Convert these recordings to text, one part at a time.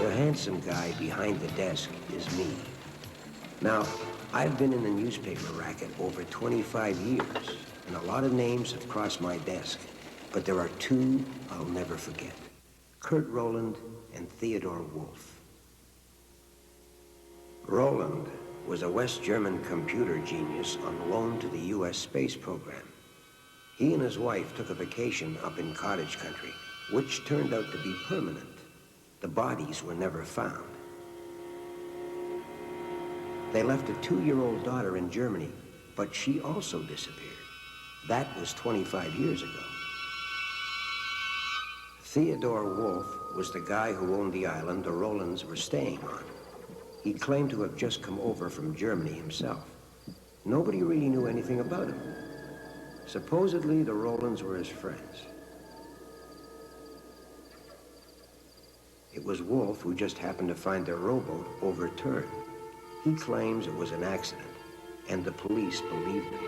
The handsome guy behind the desk is me. Now, I've been in the newspaper racket over 25 years, and a lot of names have crossed my desk, but there are two I'll never forget. Kurt Rowland and Theodore Wolfe. Rowland was a West German computer genius on loan to the U.S. space program. He and his wife took a vacation up in cottage country, which turned out to be permanent. The bodies were never found. They left a 2-year-old daughter in Germany, but she also disappeared. That was 25 years ago. Theodore Wolfe was the guy who owned the island the Rowlands were staying on. He claimed to have just come over from Germany himself. Nobody really knew anything about him. Supposedly, the Rowlands were his friends. It was Wolfe who just happened to find their rowboat overturned. He claims it was an accident, and the police believed him.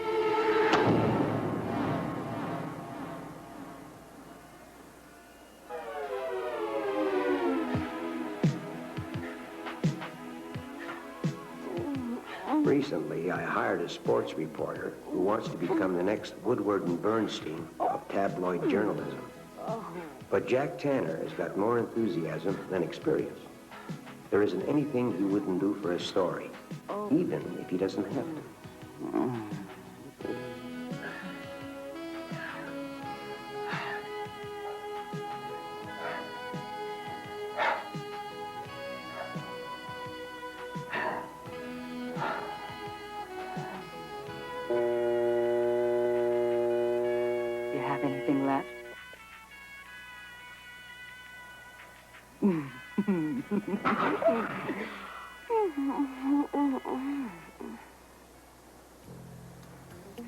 Recently, I hired a sports reporter who wants to become the next Woodward and Bernstein of tabloid journalism. But Jack Tanner has got more enthusiasm than experience. There isn't anything he wouldn't do for a story, even if he doesn't have to. You have anything left?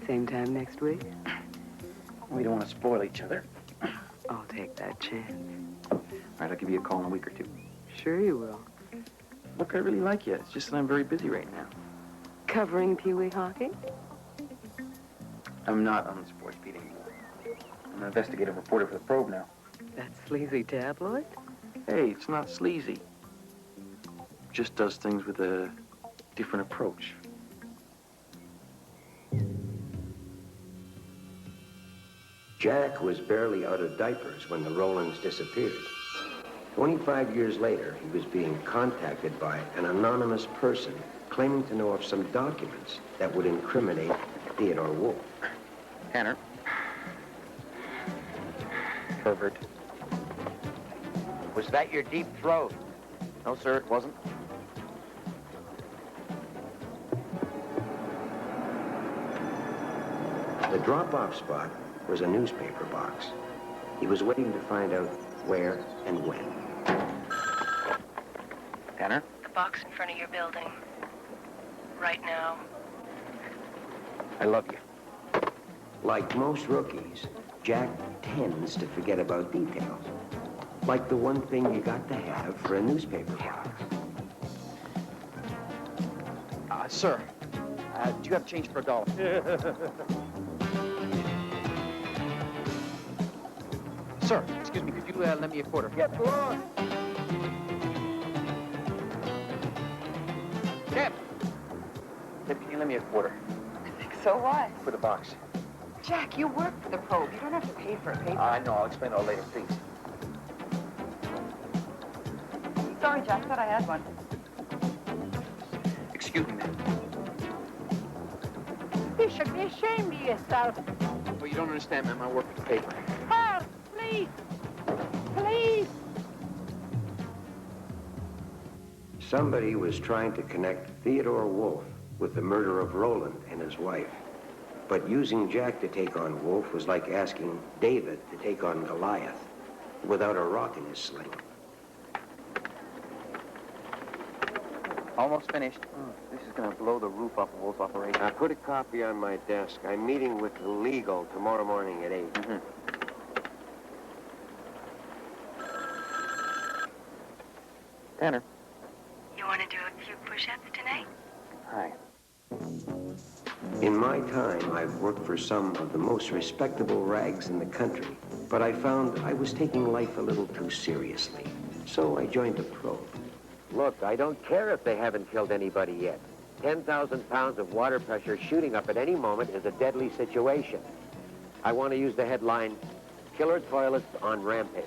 Same time next week? We don't want to spoil each other. I'll take that chance. All right, I'll give you a call in a week or two. Sure you will. Look, I really like you. It's just that I'm very busy right now. Covering Pee Wee hockey? I'm not on the sports beat anymore. I'm an investigative reporter for the Probe now. That sleazy tabloid? Hey, it's not sleazy. Just does things with a different approach. Jack was barely out of diapers when the Rowlands disappeared. 25 years later, he was being contacted by an anonymous person claiming to know of some documents that would incriminate Theodore Wolfe. Tanner. Pervert. Was that your deep throat? No, sir, it wasn't. The drop-off spot was a newspaper box. He was waiting to find out where and when. Tanner? The box in front of your building. Right now. I love you. Like most rookies, Jack tends to forget about details. Like the one thing you got to have for a newspaper box. Sir, do you have change for $1? Sir, excuse me, could you lend me a quarter? Get lost! Cap! Cap, can you lend me a quarter? So what? For the box. Jack, you work for the Probe. You don't have to pay for a paper. I know, I'll explain all later, please. Sorry, Jack, thought I had one. Excuse me, ma'am. You should be ashamed of yourself. Well, you don't understand, ma'am. I work for the paper. Help, please. Please. Somebody was trying to connect Theodore Wolfe with the murder of Rowland and his wife. But using Jack to take on Wolfe was like asking David to take on Goliath without a rock in his sling. Almost finished. This is going to blow the roof off of Wolf's operation. I put a copy on my desk. I'm meeting with the legal tomorrow morning at 8. Mm-hmm. Tanner. You want to do a few push-ups tonight? Hi. In my time, I've worked for some of the most respectable rags in the country, but I found I was taking life a little too seriously. So I joined the Probe. Look, I don't care if they haven't killed anybody yet. 10,000 pounds of water pressure shooting up at any moment is a deadly situation. I want to use the headline, Killer Toilets on Rampage.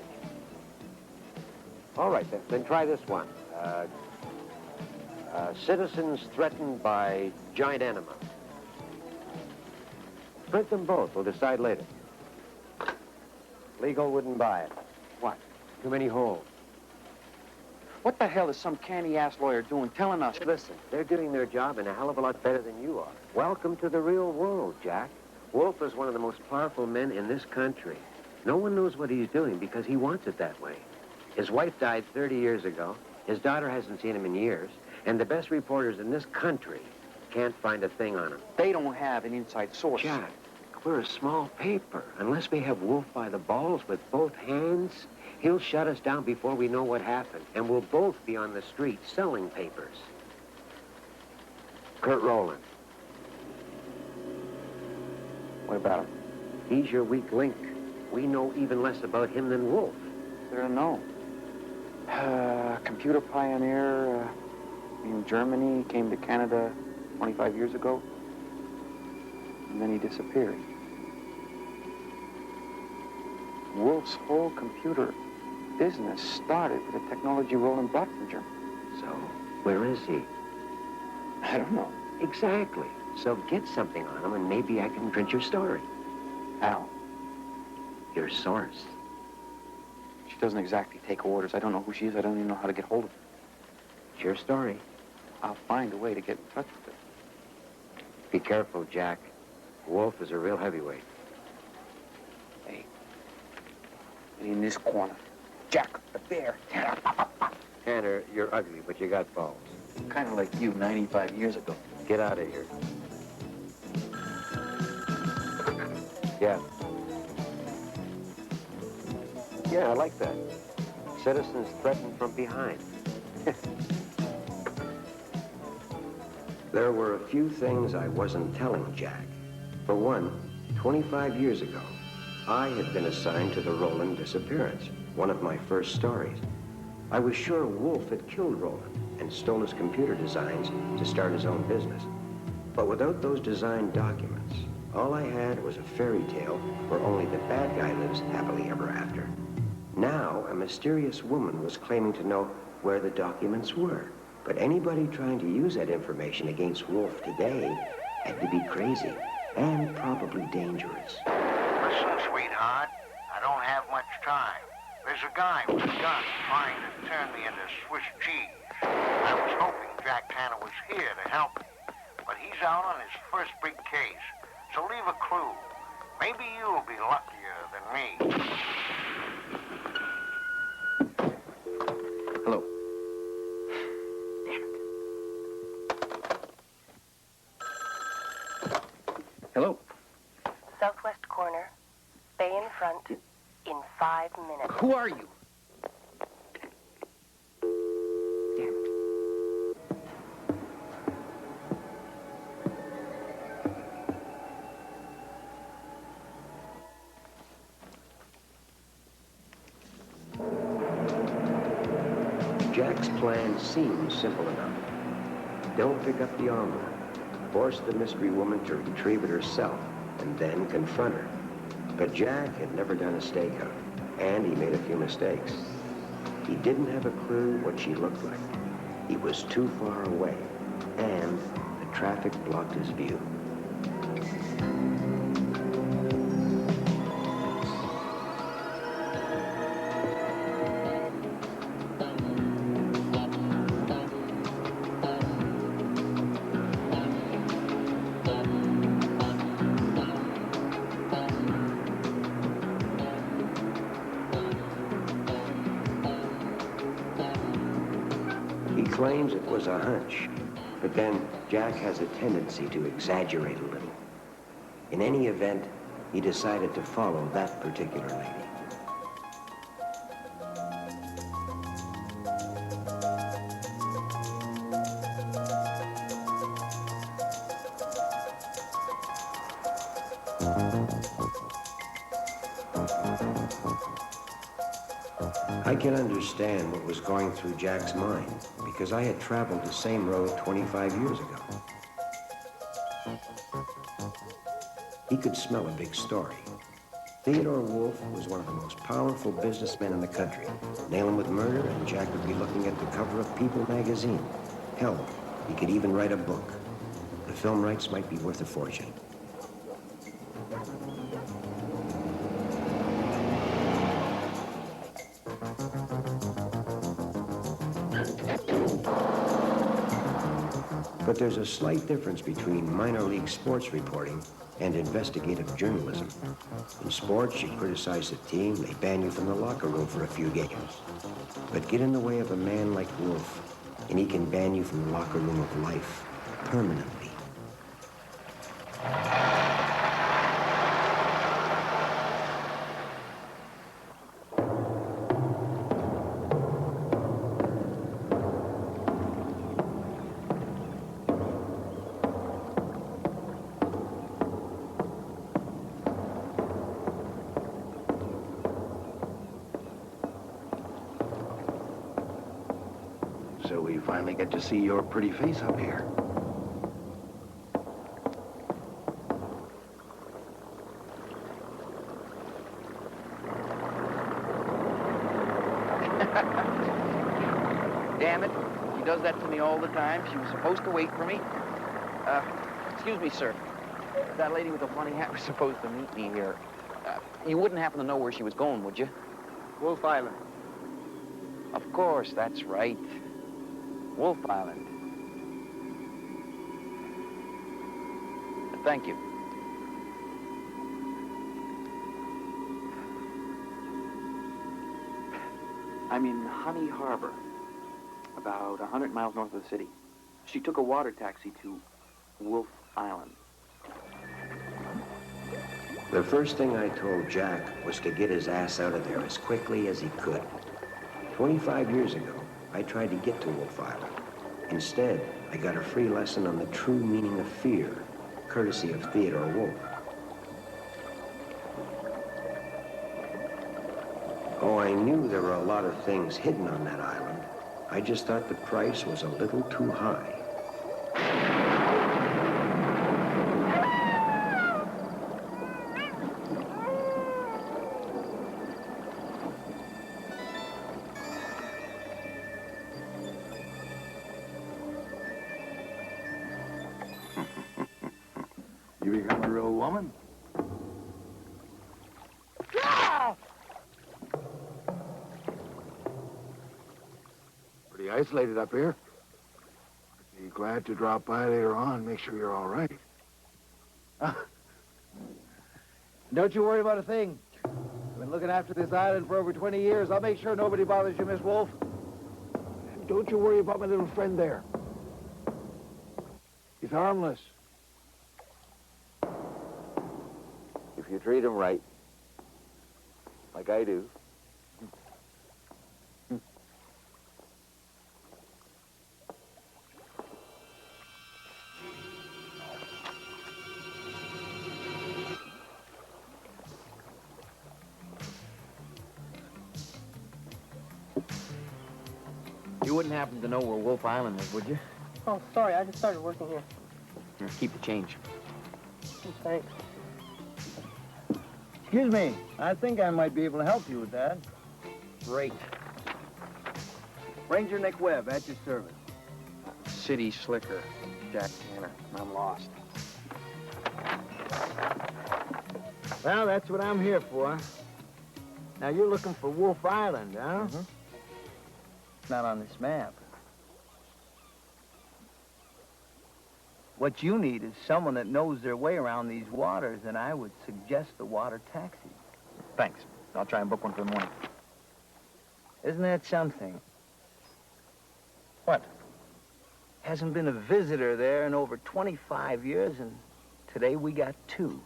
All right, then try this one. Citizens threatened by giant anima. Print them both. We'll decide later. Legal wouldn't buy it. What? Too many holes. What the hell is some canny-ass lawyer doing telling us? Listen, they're doing their job and a hell of a lot better than you are. Welcome to the real world, Jack. Wolfe is one of the most powerful men in this country. No one knows what he's doing because he wants it that way. His wife died 30 years ago. His daughter hasn't seen him in years. And the best reporters in this country can't find a thing on him. They don't have an inside source. Jack, we're a small paper. Unless we have Wolfe by the balls with both hands, he'll shut us down before we know what happened. And we'll both be on the street selling papers. Kurt Rowland. What about him? He's your weak link. We know even less about him than Wolfe. There to know. Computer pioneer in Germany, came to Canada 25 years ago, and then he disappeared. Wolfe's whole computer business started with the technology Roland brought from Germany. So, where is he? I don't know. Exactly. So get something on him and maybe I can print your story. How? Your source. She doesn't exactly take orders. I don't know who she is. I don't even know how to get hold of her. It's your story. I'll find a way to get in touch with her. Be careful, Jack. Wolfe is a real heavyweight. Hey, in this corner. Jack, the bear. Tanner, you're ugly, but you got balls. Kind of like you 95 years ago. Get out of here. Yeah. Yeah, I like that. Citizens threatened from behind. There were a few things I wasn't telling Jack. For one, 25 years ago, I had been assigned to the Rowland disappearance, one of my first stories. I was sure Wolfe had killed Rowland and stole his computer designs to start his own business. But without those design documents, all I had was a fairy tale where only the bad guy lives happily ever after. Now, a mysterious woman was claiming to know where the documents were. But anybody trying to use that information against Wolfe today had to be crazy and probably dangerous. Listen, sweetheart, I don't have much time. There's a guy with a gun trying to turn me into Swiss cheese. I was hoping Jack Tanner was here to help me, but he's out on his first big case, so leave a clue. Maybe you'll be luckier than me. Hello. Hello. Southwest corner. Bay in front. In 5 minutes. Who are you? Jack's plan seemed simple enough. Don't pick up the envelope. Force the mystery woman to retrieve it herself, and then confront her. But Jack had never done a stakeout, and he made a few mistakes. He didn't have a clue what she looked like. He was too far away, and the traffic blocked his view. He claims it was a hunch, but then Jack has a tendency to exaggerate a little. In any event, he decided to follow that particular lady. I can understand what was going through Jack's mind, because I had traveled the same road 25 years ago. He could smell a big story. Theodore Wolfe was one of the most powerful businessmen in the country. Nail him with murder, and Jack would be looking at the cover of People magazine. Hell, he could even write a book. The film rights might be worth a fortune. But there's a slight difference between minor league sports reporting and investigative journalism. In sports, you criticize the team, they ban you from the locker room for a few games. But get in the way of a man like Wolfe, and he can ban you from the locker room of life, permanently. So we finally get to see your pretty face up here. Damn it. She does that to me all the time. She was supposed to wait for me. Excuse me, sir. That lady with the funny hat was supposed to meet me here. You wouldn't happen to know where she was going, would you? Wolfe Island. Of course, that's right. Wolfe Island. Thank you. I'm in Honey Harbour, about 100 miles north of the city. She took a water taxi to Wolfe Island. The first thing I told Jack was to get his ass out of there as quickly as he could. 25 years ago, I tried to get to Wolfe Island. Instead, I got a free lesson on the true meaning of fear, courtesy of Theodore Wolfe. Oh, I knew there were a lot of things hidden on that island. I just thought the price was a little too high. You become a real woman? Pretty isolated up here. Be glad to drop by later on, make sure you're all right. Don't you worry about a thing. I've been looking after this island for over 20 years. I'll make sure nobody bothers you, Miss Wolfe. And don't you worry about my little friend there. He's harmless. If you treat him right, like I do. You wouldn't happen to know where Wolfe Island is, would you? Oh, sorry, I just started working here. Here, keep the change. Thanks. Excuse me. I think I might be able to help you with that. Great. Ranger Nick Webb, at your service. City slicker, Jack Tanner. I'm lost. Well, that's what I'm here for. Now, you're looking for Wolfe Island, huh? Mm-hmm. It's not on this map. What you need is someone that knows their way around these waters, and I would suggest the water taxi. Thanks. I'll try and book one for the morning. Isn't that something? What? Hasn't been a visitor there in over 25 years, and today we got 2.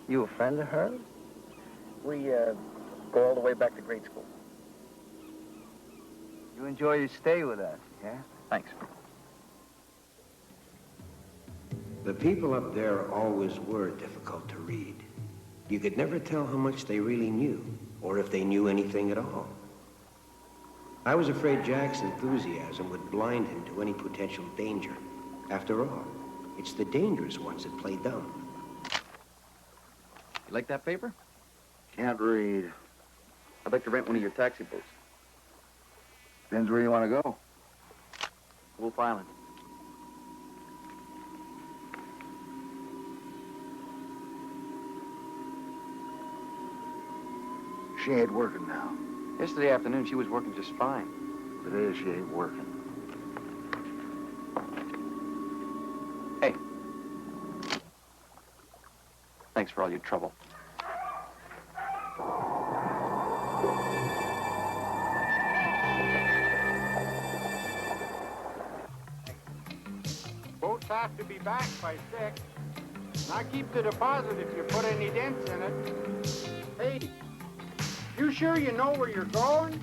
You a friend of hers? We, go all the way back to grade school. You enjoy your stay with us, yeah? Thanks. The people up there always were difficult to read. You could never tell how much they really knew or if they knew anything at all. I was afraid Jack's enthusiasm would blind him to any potential danger. After all, it's the dangerous ones that play dumb. You like that paper? Can't read. I'd like to rent one of your taxi boats. Depends where you want to go. Wolfe Island. She ain't working now. Yesterday afternoon, she was working just fine. Today she ain't working. Hey. Thanks for all your trouble. Boats have to be back by 6. I keep the deposit if you put any dents in it. Hey, you sure you know where you're going?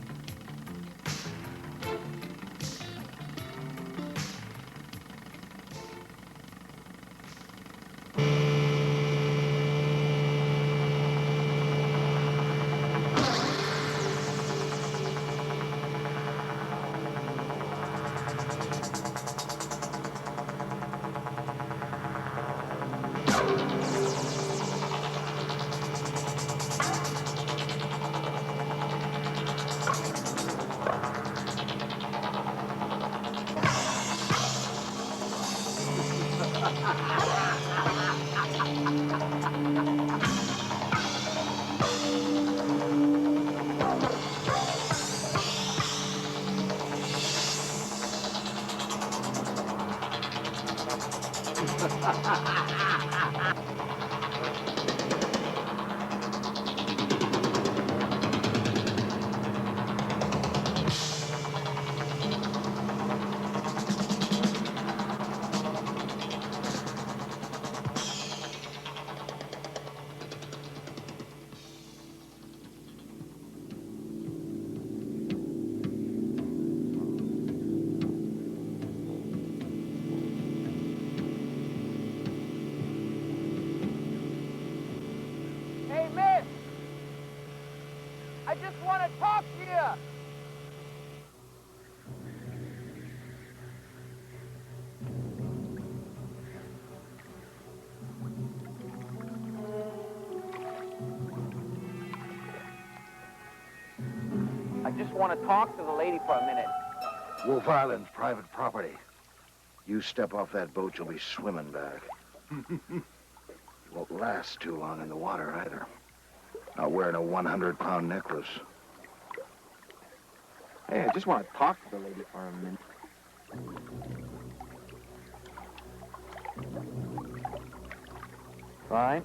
Hey, miss! I just want to talk to you! I just want to talk to the lady for a minute. Wolfe Island's private property. You step off that boat, you'll be swimming back. You won't last too long in the water, either. Not wearing a 100-pound necklace. Hey, I just want to talk to the lady for a minute. Fine.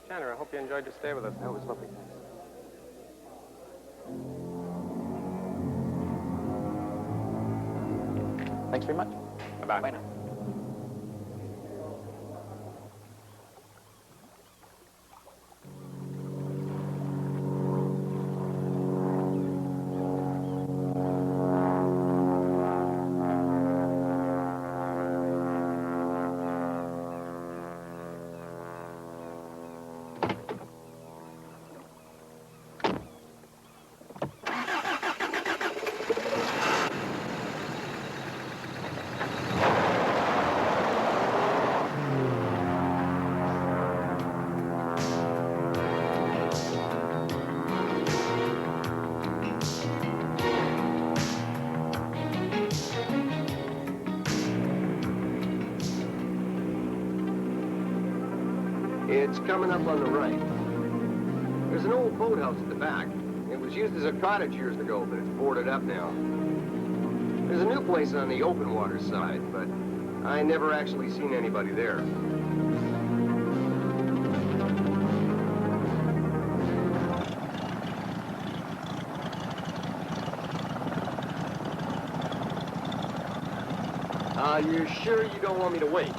Tanner, I hope you enjoyed your stay with us. That was lovely. Thanks very much. Bye-bye. Bye now. It's coming up on the right. There's an old boathouse at the back. It was used as a cottage years ago, but it's boarded up now. There's a new place on the open water side, but I never actually seen anybody there. You sure you don't want me to wait?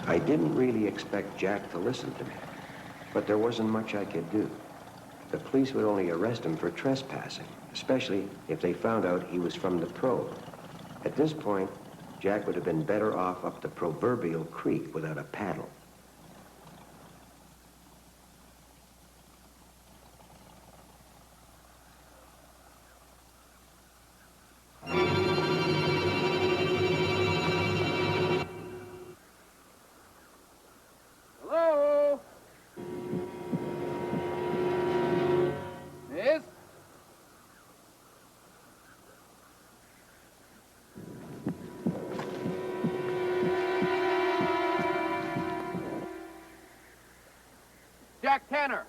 I didn't really expect Jack to listen to me, but there wasn't much I could do. the police would only arrest him for trespassing, especially if they found out he was from the probe. At this point, Jack would have been better off up the proverbial creek without a paddle. Hello? Miss? Jack Tanner.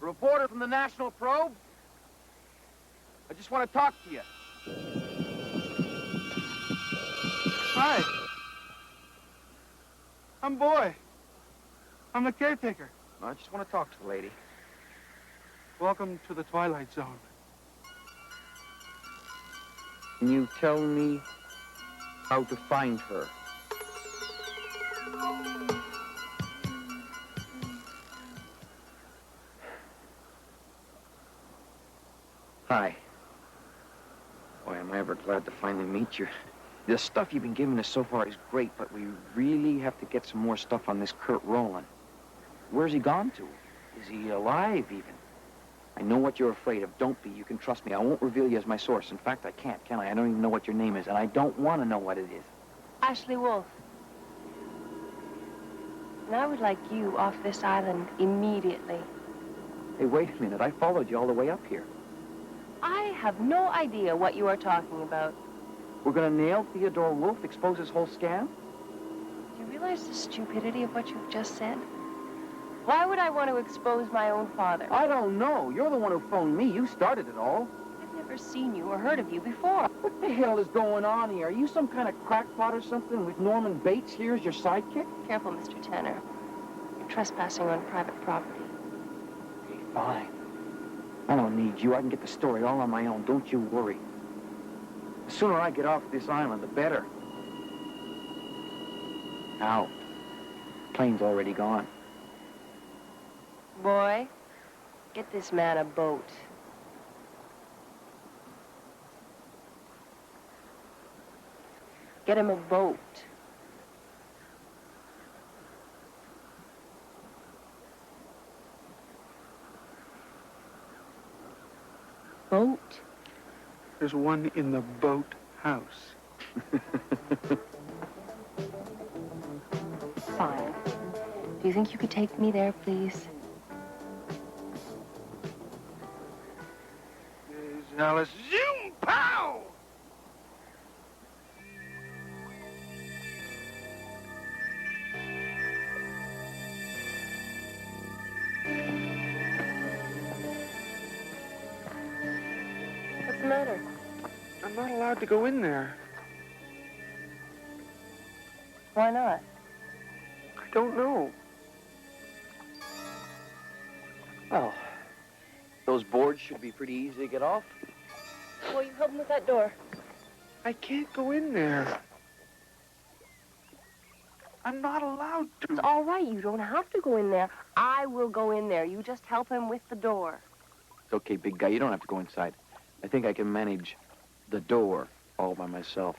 Reporter from the National Probe. I just want to talk to you. Hi. I'm Boy. I'm the caretaker. I just want to talk to the lady. Welcome to the Twilight Zone. Can you tell me how to find her? Hi. Boy, am I ever glad to finally meet you. The stuff you've been giving us so far is great, but we really have to get some more stuff on this Kurt Rowland. Where's he gone to? Is he alive, even? I know what you're afraid of. Don't be. You can trust me. I won't reveal you as my source. In fact, I can't, can I? I don't even know what your name is, and I don't want to know what it is. Ashley Wolfe. And I would like you off this island immediately. Hey, wait a minute. I followed you all the way up here. I have no idea what you are talking about. We're gonna nail Theodore Wolfe, expose his whole scam? Do you realize the stupidity of what you've just said? Why would I want to expose my own father? I don't know. You're the one who phoned me. You started it all. I've never seen you or heard of you before. What the hell is going on here? Are you some kind of crackpot or something with Norman Bates here as your sidekick? Careful, Mr. Tanner. You're trespassing on private property. Okay, fine. I don't need you. I can get the story all on my own. Don't you worry. The sooner I get off this island, the better. Now, the plane's already gone. Boy, get this man a boat. Get him a boat. Boat? There's one in the boat house. Fine. Do you think you could take me there, please? Alice, zoom, pow! What's the matter? I'm not allowed to go in there. Why not? I don't know. Well, those boards should be pretty easy to get off. Will you help him with that door? I can't go in there. I'm not allowed to. It's all right. You don't have to go in there. I will go in there. You just help him with the door. It's okay, big guy. You don't have to go inside. I think I can manage the door all by myself.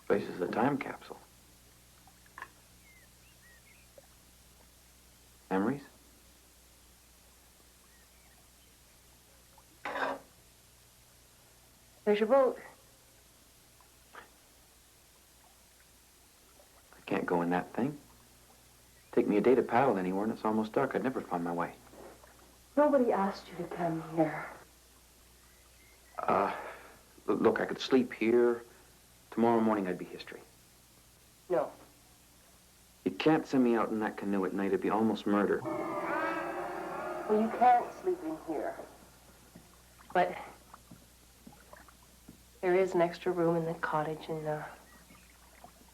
Place is a time capsule. Memories? There's your boat. I can't go in that thing. Take me a day to paddle anywhere, and it's almost dark. I'd never find my way. Nobody asked you to come here. Look, I could sleep here. Tomorrow morning, I'd be history. No. You can't send me out in that canoe at night. It'd be almost murder. Well, you can't sleep in here. But there is an extra room in the cottage, and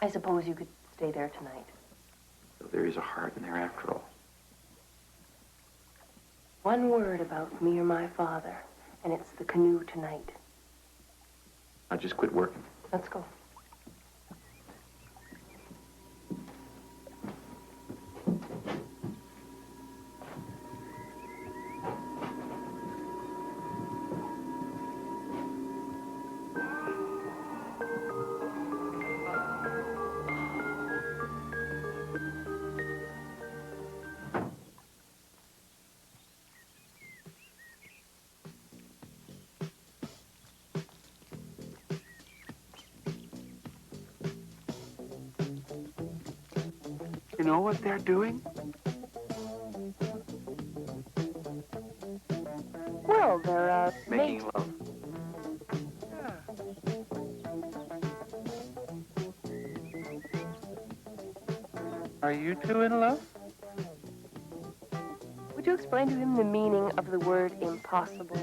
I suppose you could stay there tonight. So there is a heart in there after all. One word about me or my father, and it's the canoe tonight. I just quit working. Let's go. You know what they're doing? Well, they're, Making love. Are you two in love? Would you explain to him the meaning of the word impossible?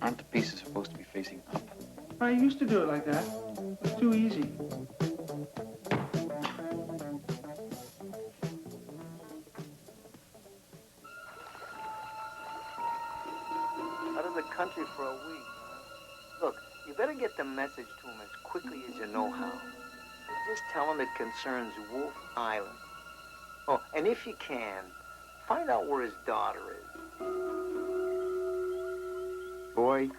Aren't the pieces supposed to be facing up? I used to do it like that. It's too easy. Out of the country for a week. Look, you better get the message to him as quickly as you know how. Just tell him it concerns Wolfe Island. Oh, and if you can, find out where his daughter is. Boy,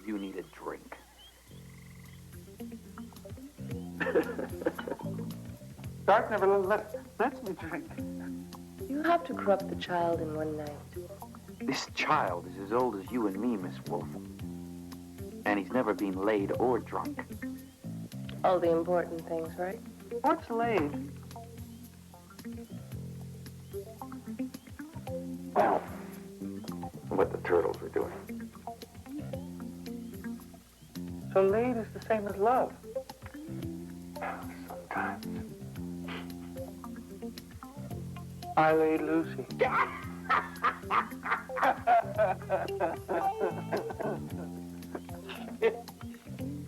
you need a drink. Stark never lets me drink. You have to corrupt the child in one night. This child is as old as you and me, Miss Wolfe. And he's never been laid or drunk. All the important things, right? What's laid? Well, what the turtles were doing. So laid is the same as love. Sometimes. I laid Lucy.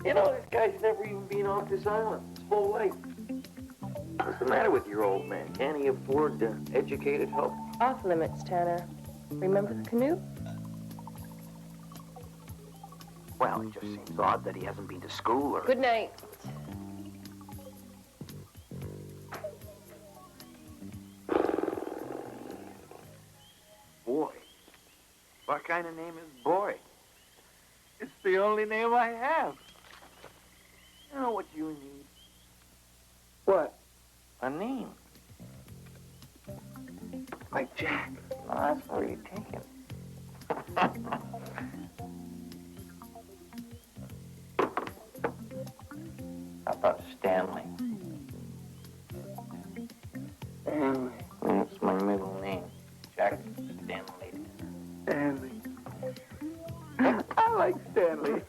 You know, this guy's never even been off this island his whole life. What's the matter with your old man? Can't he afford educated help? Off limits, Tanner. Remember the canoe? Well, it just seems odd that he hasn't been to school or... Good night. Boy. What kind of name is Boy? It's the only name I have. You know what you need? What? A name. Like Jack. No, that's where you take him. How about Stanley? Stanley. That's my middle name. Jack Stanley. Stanley. I like Stanley.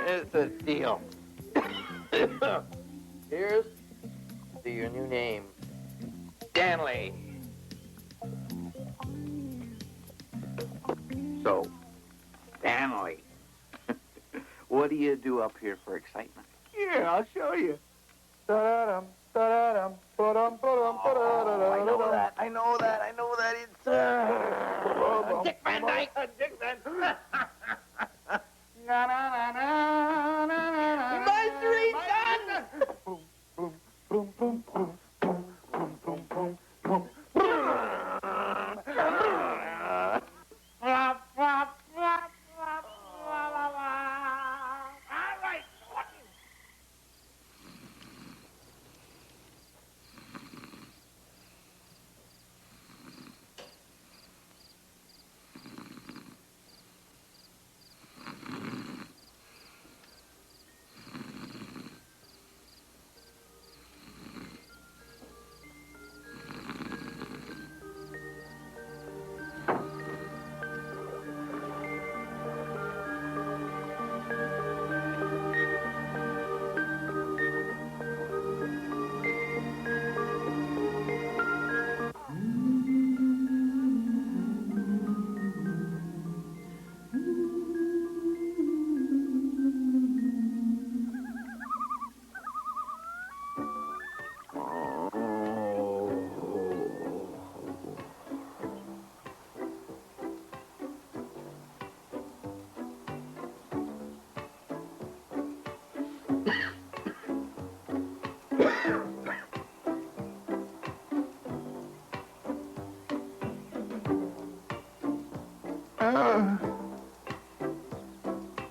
It's a deal. Here's to your new name, Stanley. So, Stanley, what do you do up here for excitement? Here, I'll show you. Oh, I know that. It's Dick Van Dyke. Dick Van My three sons!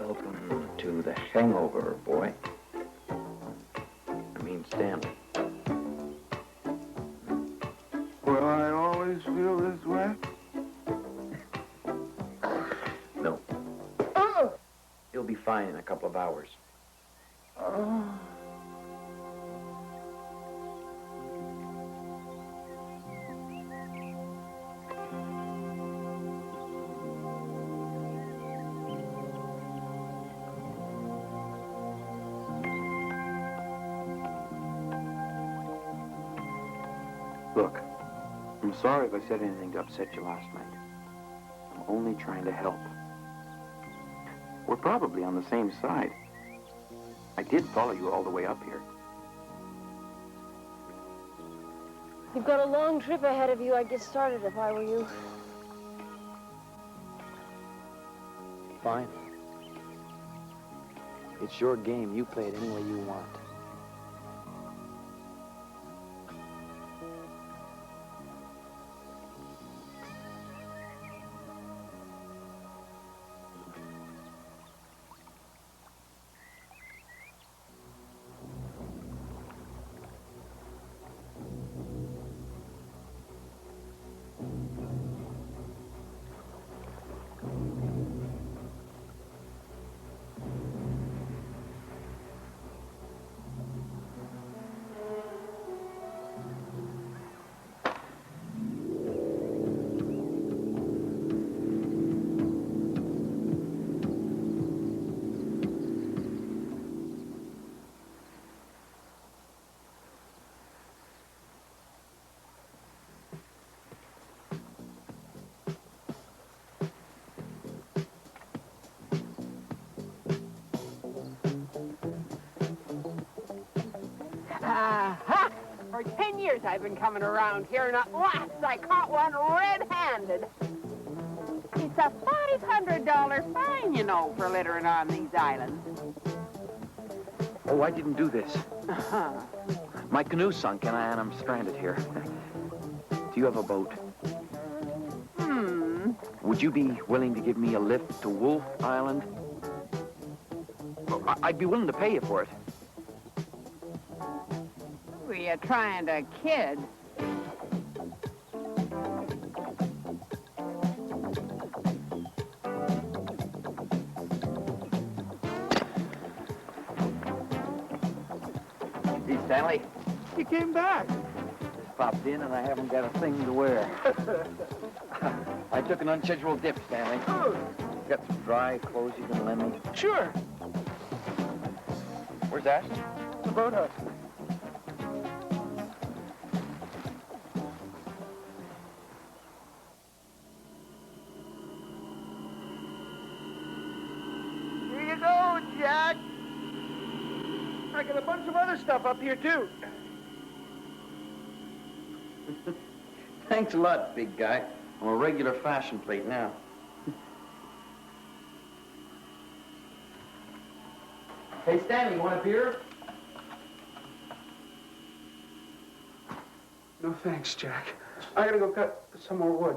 Welcome to the hangover, boy. I mean, Stanley. Will I always feel this way? No. You'll be fine in a couple of hours. Look, I'm sorry if I said anything to upset you last night. I'm only trying to help. We're probably on the same side. I did follow you all the way up here. You've got a long trip ahead of you. I'd get started if I were you. Fine. It's your game. You play it any way you want. Aha! For 10 years I've been coming around here, and at last I caught one red-handed. It's a $500 fine, you know, for littering on these islands. Oh, I didn't do this. My canoe sunk and I'm stranded here. Do you have a boat? Would you be willing to give me a lift to Wolfe Island? Well, I'd be willing to pay you for it. Were you trying to kid? Hey, Stanley. You came back. Just popped in and I haven't got a thing to wear. I took an unscheduled dip, Stanley. Got some dry clothes you can lend me? Sure. Where's that? The boathouse. Here you go, Jack. I got a bunch of other stuff up here, too. Thanks a lot, big guy. I'm a regular fashion plate now. Hey, Stanley, you want a beer? No thanks, Jack. I gotta go cut some more wood.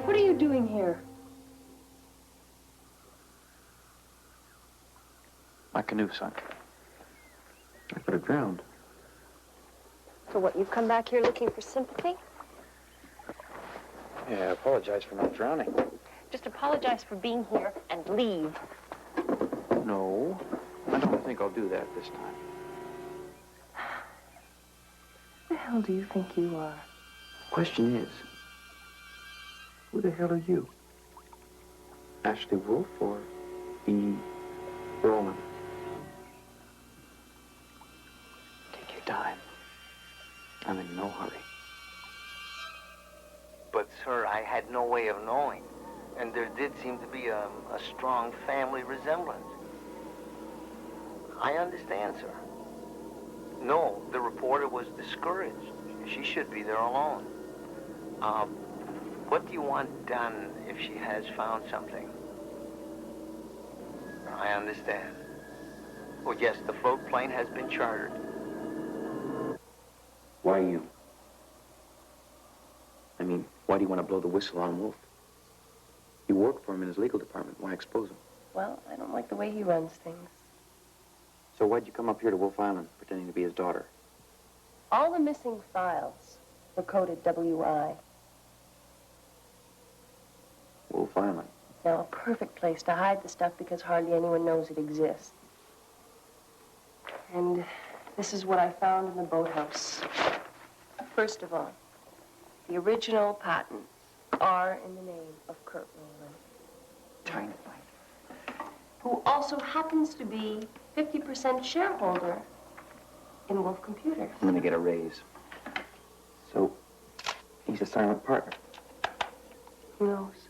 What are you doing here? My canoe sunk. I could have drowned. So what, you've come back here looking for sympathy? Yeah, I apologize for not drowning. Just apologize for being here and leave. No, I don't think I'll do that this time. Who the hell do you think you are? Question is, who the hell are you? Ashley Wolfe or E. Roland? Take your time. I'm in no hurry. But, sir, I had no way of knowing. And there did seem to be a strong family resemblance. I understand, sir. No, the reporter was discouraged. She should be there alone. What do you want done if she has found something? I understand. Oh, yes, the float plane has been chartered. Why you? I mean, why do you want to blow the whistle on Wolfe? You work for him in his legal department. Why expose him? Well, I don't like the way he runs things. So why'd you come up here to Wolfe Island, pretending to be his daughter? All the missing files were coded WI. Wolfe Island. Now, a perfect place to hide the stuff because hardly anyone knows it exists. And this is what I found in the boathouse. First of all, the original patents are in the name of Kurt Rowland. Dynamite. Who also happens to be 50% shareholder in Wolfe Computers. I'm gonna get a raise. So, he's a silent partner. Who knows?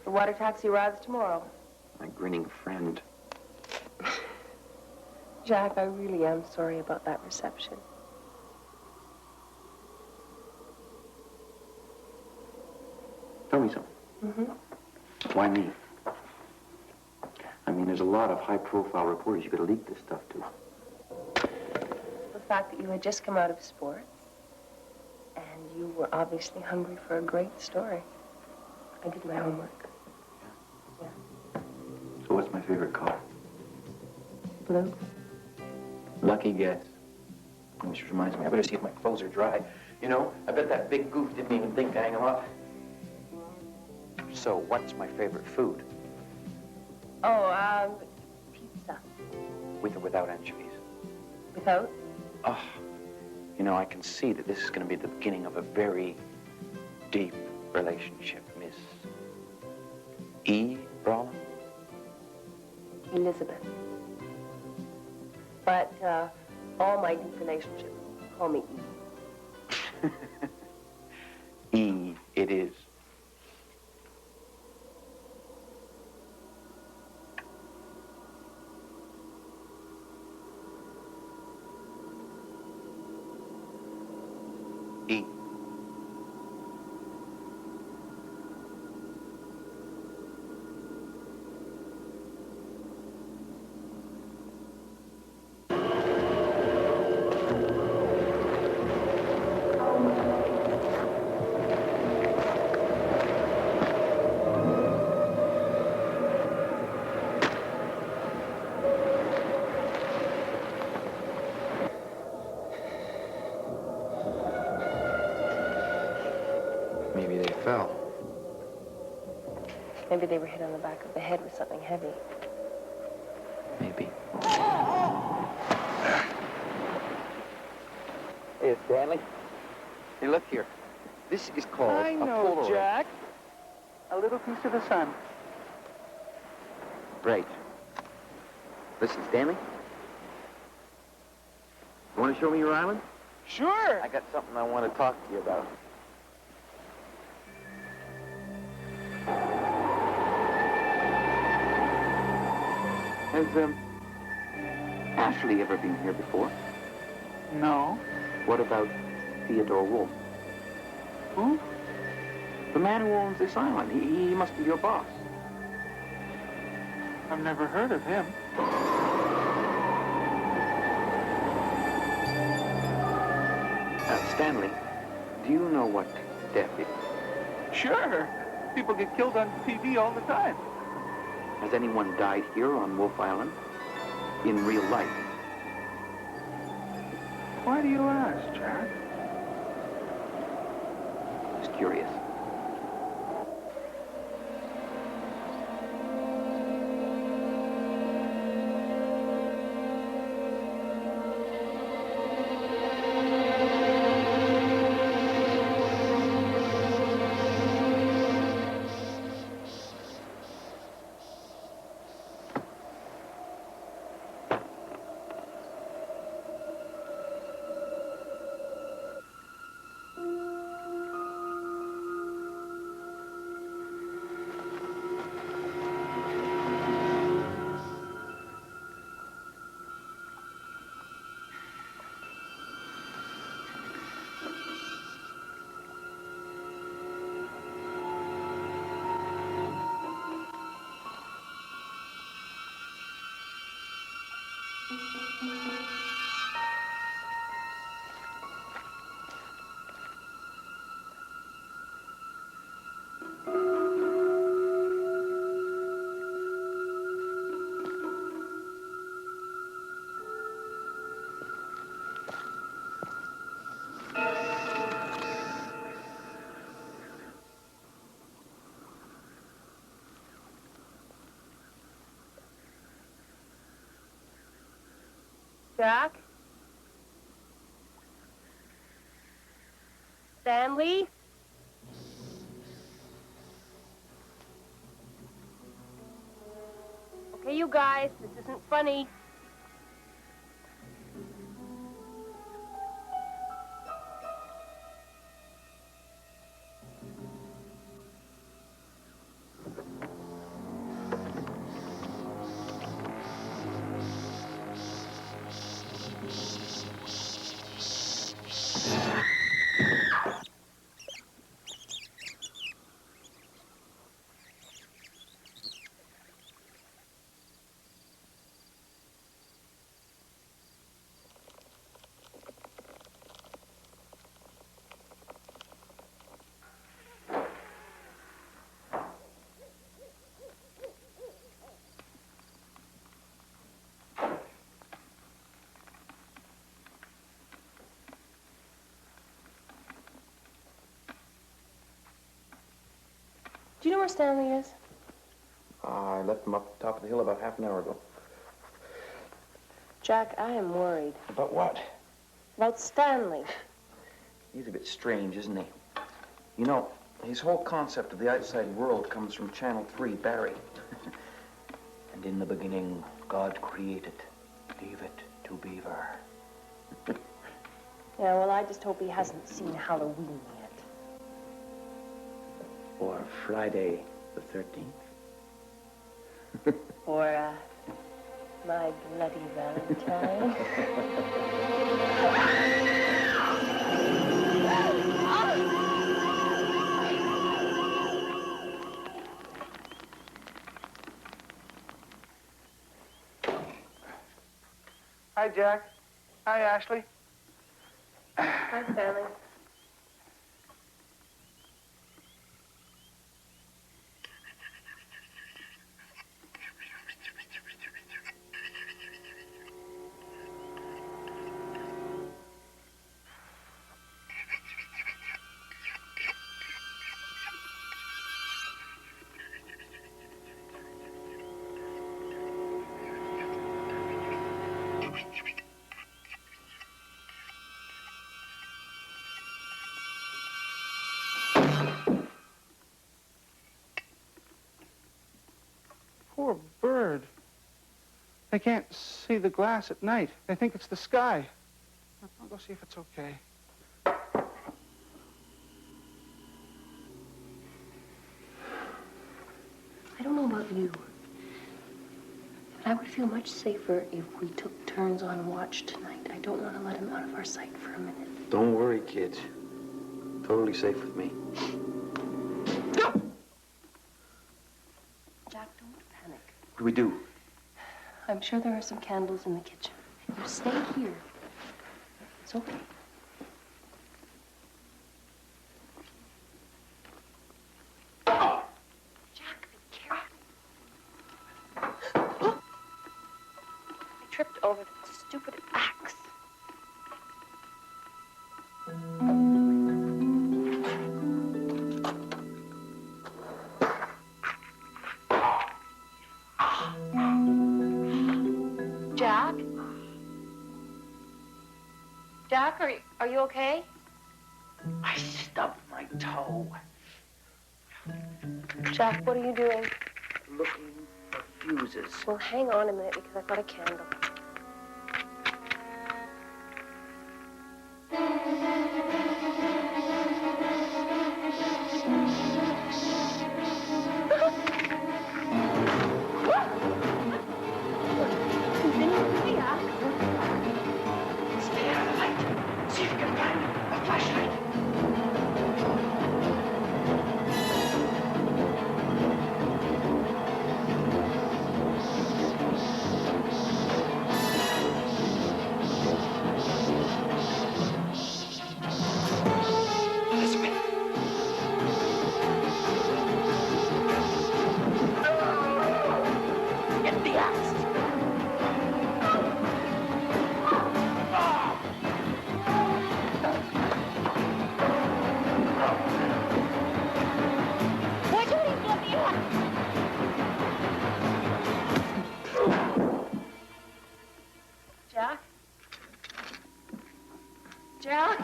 The water taxi arrives tomorrow. My grinning friend. Jack, I really am sorry about that reception. Tell me something. Mm-hmm. Why me? I mean, there's a lot of high-profile reporters you could have leaked this stuff to. The fact that you had just come out of sports, and you were obviously hungry for a great story. I did my homework. Yeah. So what's my favorite color? Blue. Lucky guess. Which reminds me, I better see if my clothes are dry. You know, I bet that big goof didn't even think to hang them up. So, what's my favorite food? Oh, pizza. With or without anchovies? Without? Oh, you know, I can see that this is going to be the beginning of a very deep relationship, Miss E. Roland? Elizabeth. But, all my deep relationships call me E. E, it is. E. Maybe they were hit on the back of the head with something heavy. Maybe. Hey, Stanley. Hey, look here. This is called I a know, Polaroid. Jack. A little piece of the sun. Right. Listen, Stanley. You want to show me your island? Sure. I got something I want to talk to you about. Has, Ashley ever been here before? No. What about Theodore Wolfe? Who? The man who owns this island. He must be your boss. I've never heard of him. Stanley, do you know what death is? Sure. People get killed on TV all the time. Has anyone died here on Wolfe Island? In real life? Why do you ask, Jack? Just curious. Jack? Stanley? Okay, you guys, this isn't funny. Do you know where Stanley is? I left him up the top of the hill about half an hour ago. Jack, I am worried. About what? About Stanley. He's a bit strange, isn't he? You know, his whole concept of the outside world comes from Channel 3, Barry. And in the beginning, God created David to Beaver. Yeah, well, I just hope he hasn't seen Halloween yet. Or Friday the 13th. Or, My Bloody Valentine. Hi, Jack. Hi, Ashley. Hi, Stanley. Poor bird. They can't see the glass at night. They think it's the sky. I'll go see if it's okay. I don't know about you, but I would feel much safer if we took turns on watch tonight. I don't want to let him out of our sight for a minute. Don't worry, kids. Totally safe with me. Jack, don't panic. What do we do? I'm sure there are some candles in the kitchen. You stay here. It's okay. Jack, be careful. I tripped over the stupid axe. Jack? Jack, are you okay? I stubbed my toe. Jack, what are you doing? Looking for fuses. Well, hang on a minute because I've got a candle. Stay out of the light. See if you can find a flashlight. Get the axe. What are you looking at? Jack? Jack?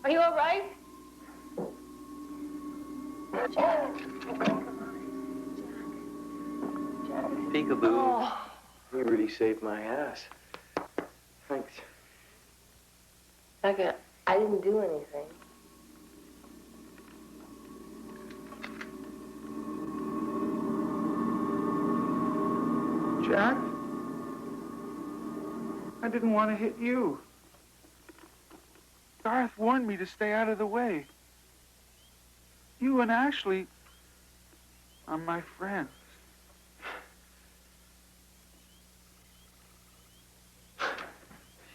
Are you all right? Jack? Peekaboo. Oh. You really saved my ass. Thanks. Jack, I didn't do anything. Jack? I didn't want to hit you. Garth warned me to stay out of the way. You and Ashley are my friends.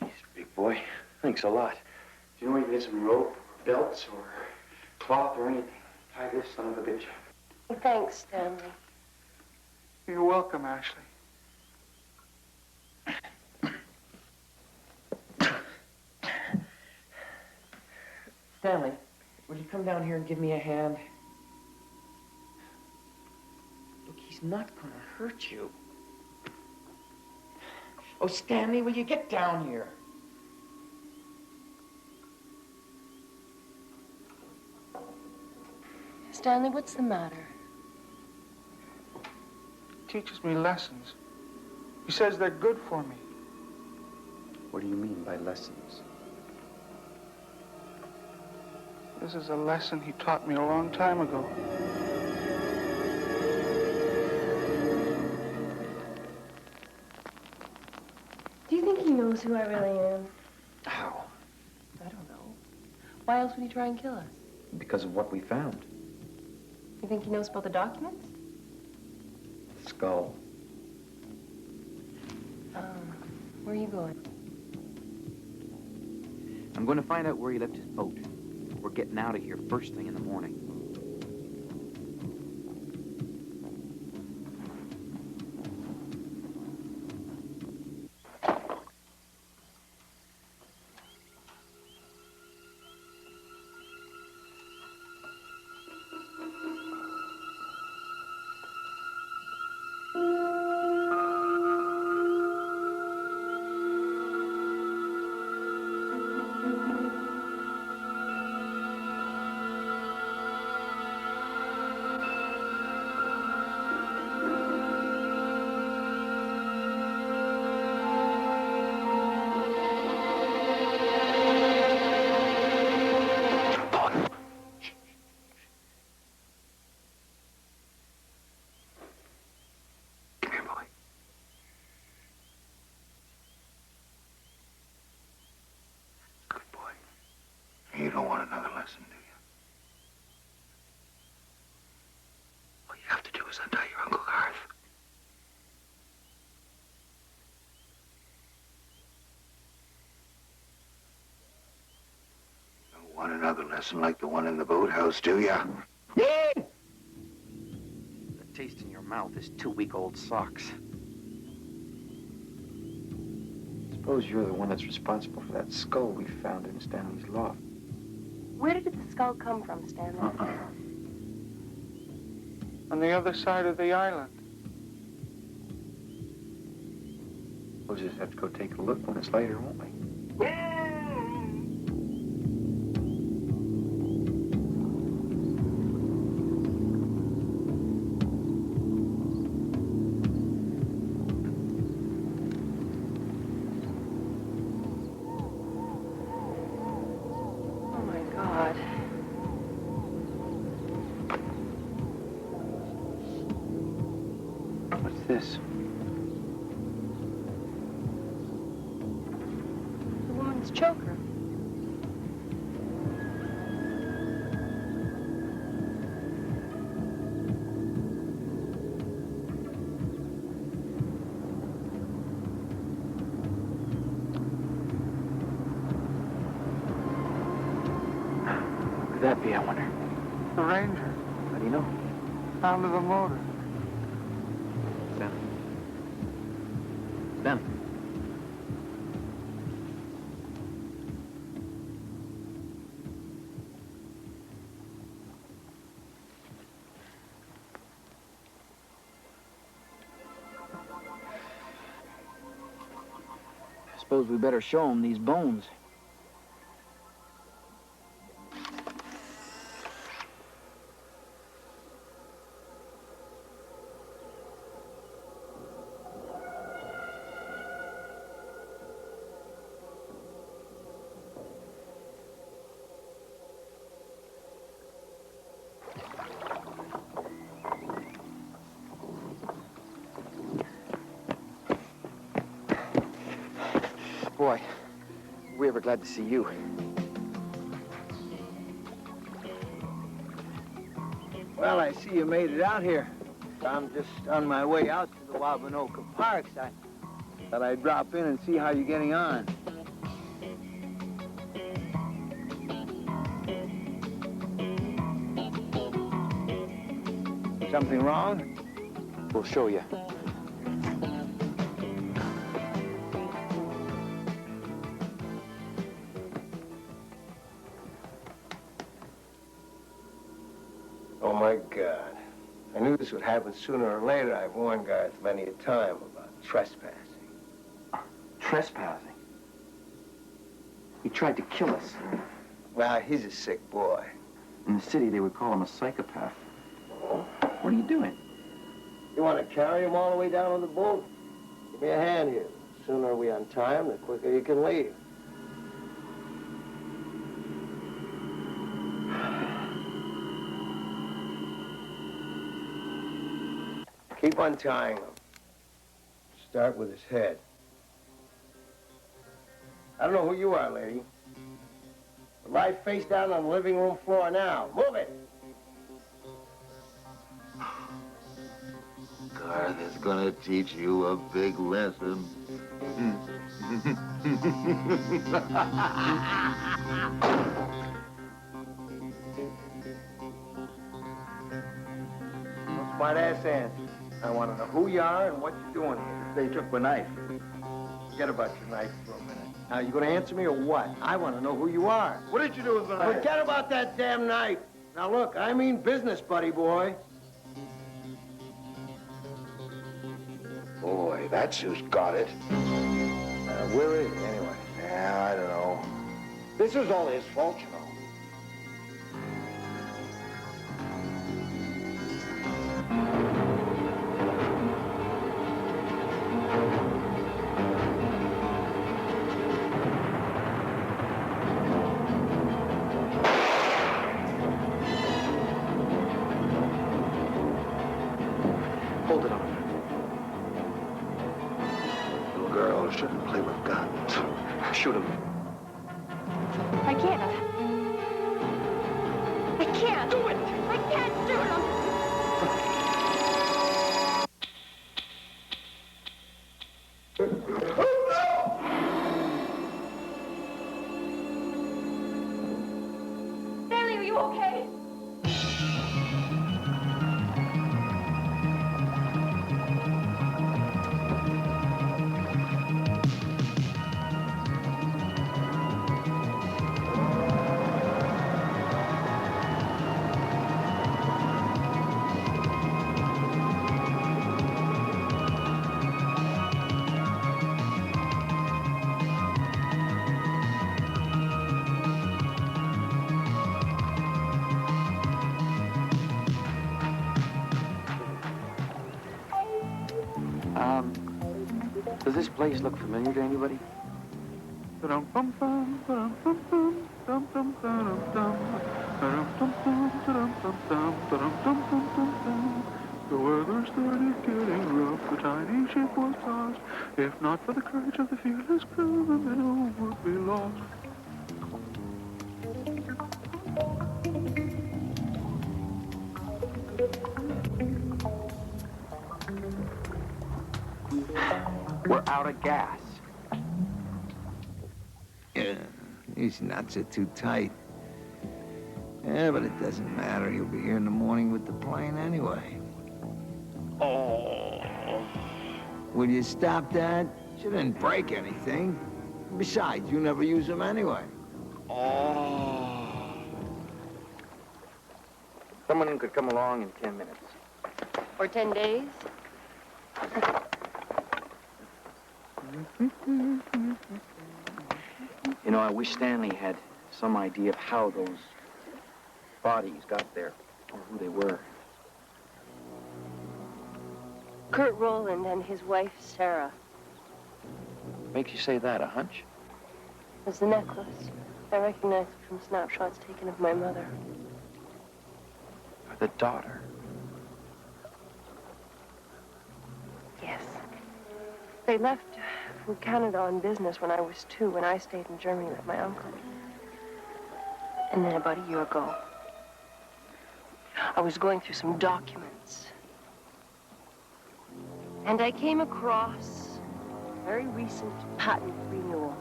Jeez, big boy. Thanks a lot. Do you know where you can get some rope, or belts, or cloth, or anything? Tie this son of a bitch. Thanks, Stanley. You're welcome, Ashley. Stanley, will you come down here and give me a hand? Look, he's not gonna hurt you. Oh, Stanley, will you get down here? Stanley, what's the matter? He teaches me lessons. He says they're good for me. What do you mean by lessons? This is a lesson he taught me a long time ago. Do you think he knows who I really am? How? I don't know. Why else would he try and kill us? Because of what we found. You think he knows about the documents? The skull. Where are you going? I'm going to find out where he left his boat. We're getting out of here first thing in the morning. lesson, do you? All you have to do is untie your Uncle Garth. You don't want another lesson like the one in the boathouse, do you? The taste in your mouth is 2 week-old socks. Suppose you're the one that's responsible for that skull we found in Stanley's loft. Where did the skull come from, Stanley? On the other side of the island. We'll just have to go take a look when it's later, won't we? This? The woman's choker. What could that be, I wonder? The Ranger. How do you know? Out of the motor. Them. I suppose we better show them these bones. Boy, we're ever glad to see you. Well, I see you made it out here. I'm just on my way out to the Whodunit Parks. I thought I'd drop in and see how you're getting on. Something wrong? We'll show you. Oh, my God. I knew this would happen sooner or later. I've warned Garth many a time about trespassing. Trespassing? He tried to kill us. Well, he's a sick boy. In the city, they would call him a psychopath. What are you doing? You want to carry him all the way down on the boat? Give me a hand here. The sooner we untie him, the quicker you can leave. Keep untying him. Start with his head. I don't know who you are, lady. But lie face down on the living room floor now. Move it! Garth is gonna teach you a big lesson. Smart ass answer. I want to know who you are and what you're doing here. They took my knife. Forget about your knife for a minute. Now, you gonna answer me or what? I want to know who you are. What did you do with the knife? Forget about that damn knife. Now, look, I mean business, buddy boy. Boy, that's who's got it. Where is he, anyway? Yeah, I don't know. This is all his fault, you know. Hold it on. Little girls shouldn't play with guns. Shoot him. I can't. do it! I can't do it! Stanley, are you okay? Does this place look familiar to anybody? The weather started getting rough, the tiny ship was tossed. If not for the courage of the fearless crew, the minnow would be lost. We're out of gas. Yeah, these nuts are too tight. Yeah, but it doesn't matter. He'll be here in the morning with the plane anyway. Oh. Will you stop that? She didn't break anything. Besides, you never use them anyway. Oh. Someone could come along in 10 minutes. Or 10 days? You know, I wish Stanley had some idea of how those bodies got there, or who they were. Kurt Rowland and his wife, Sarah. Makes you say that, a hunch? It was the necklace. I recognized it from snapshots taken of my mother. Or the daughter. Yes. They left for Canada on business when I was 2, and I stayed in Germany with my uncle. And then about a year ago, I was going through some documents. And I came across a very recent patent renewal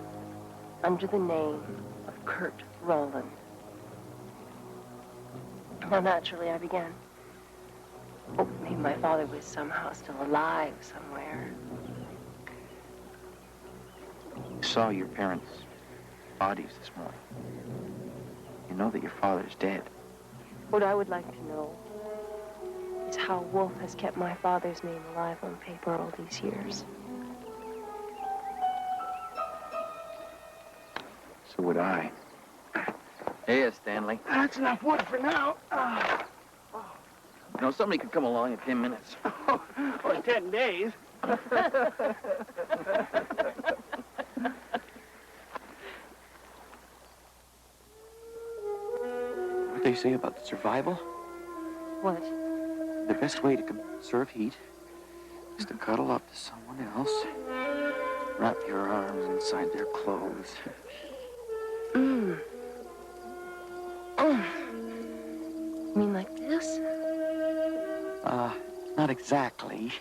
under the name of Kurt Rowland. Now, naturally, I began hoping maybe my father was somehow still alive somewhere. You saw your parents' bodies this morning. You know that your father's dead. What I would like to know is how Wolfe has kept my father's name alive on paper all these years. So would I. Hey, Stanley. That's enough wood for now. You know, somebody could come along in 10 minutes. Or 10 days. What they say about survival? What? The best way to conserve heat is to cuddle up to someone else, wrap your arms inside their clothes. You mean like this? Not exactly.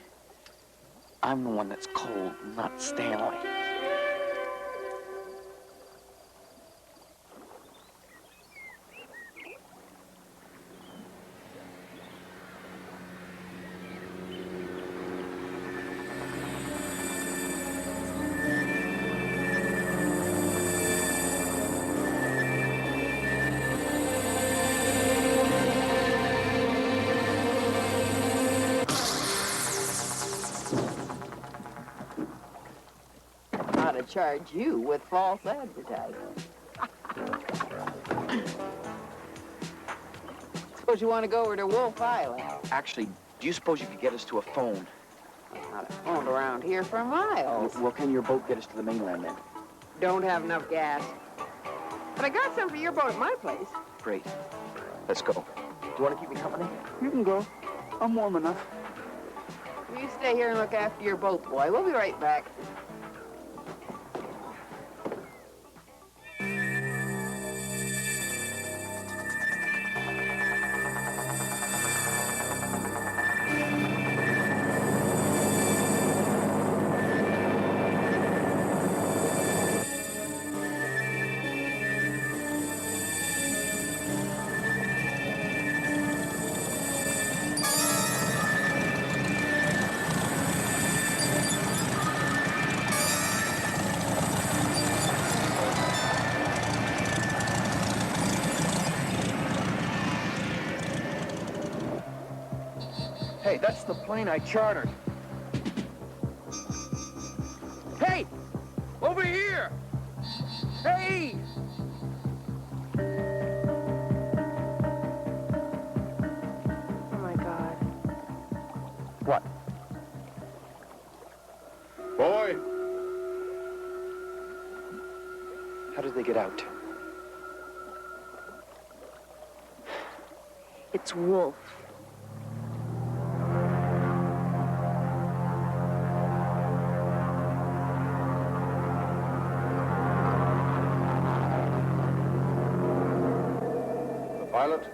I'm the one that's cold, not Stanley. To charge you with false advertising. Suppose you want to go over to Wolfe Island. Actually, do you suppose you could get us to a phone? Not a phone around here for miles. Well, can your boat get us to the mainland then? Don't have enough gas. But I got some for your boat at my place. Great. Let's go. Do you want to keep me company? You can go. I'm warm enough. You stay here and look after your boat, boy. We'll be right back. Hey, that's the plane I chartered. Hey! Over here! Hey! Oh, my God. What? Boy! How did they get out? It's Wolfe. The pilot?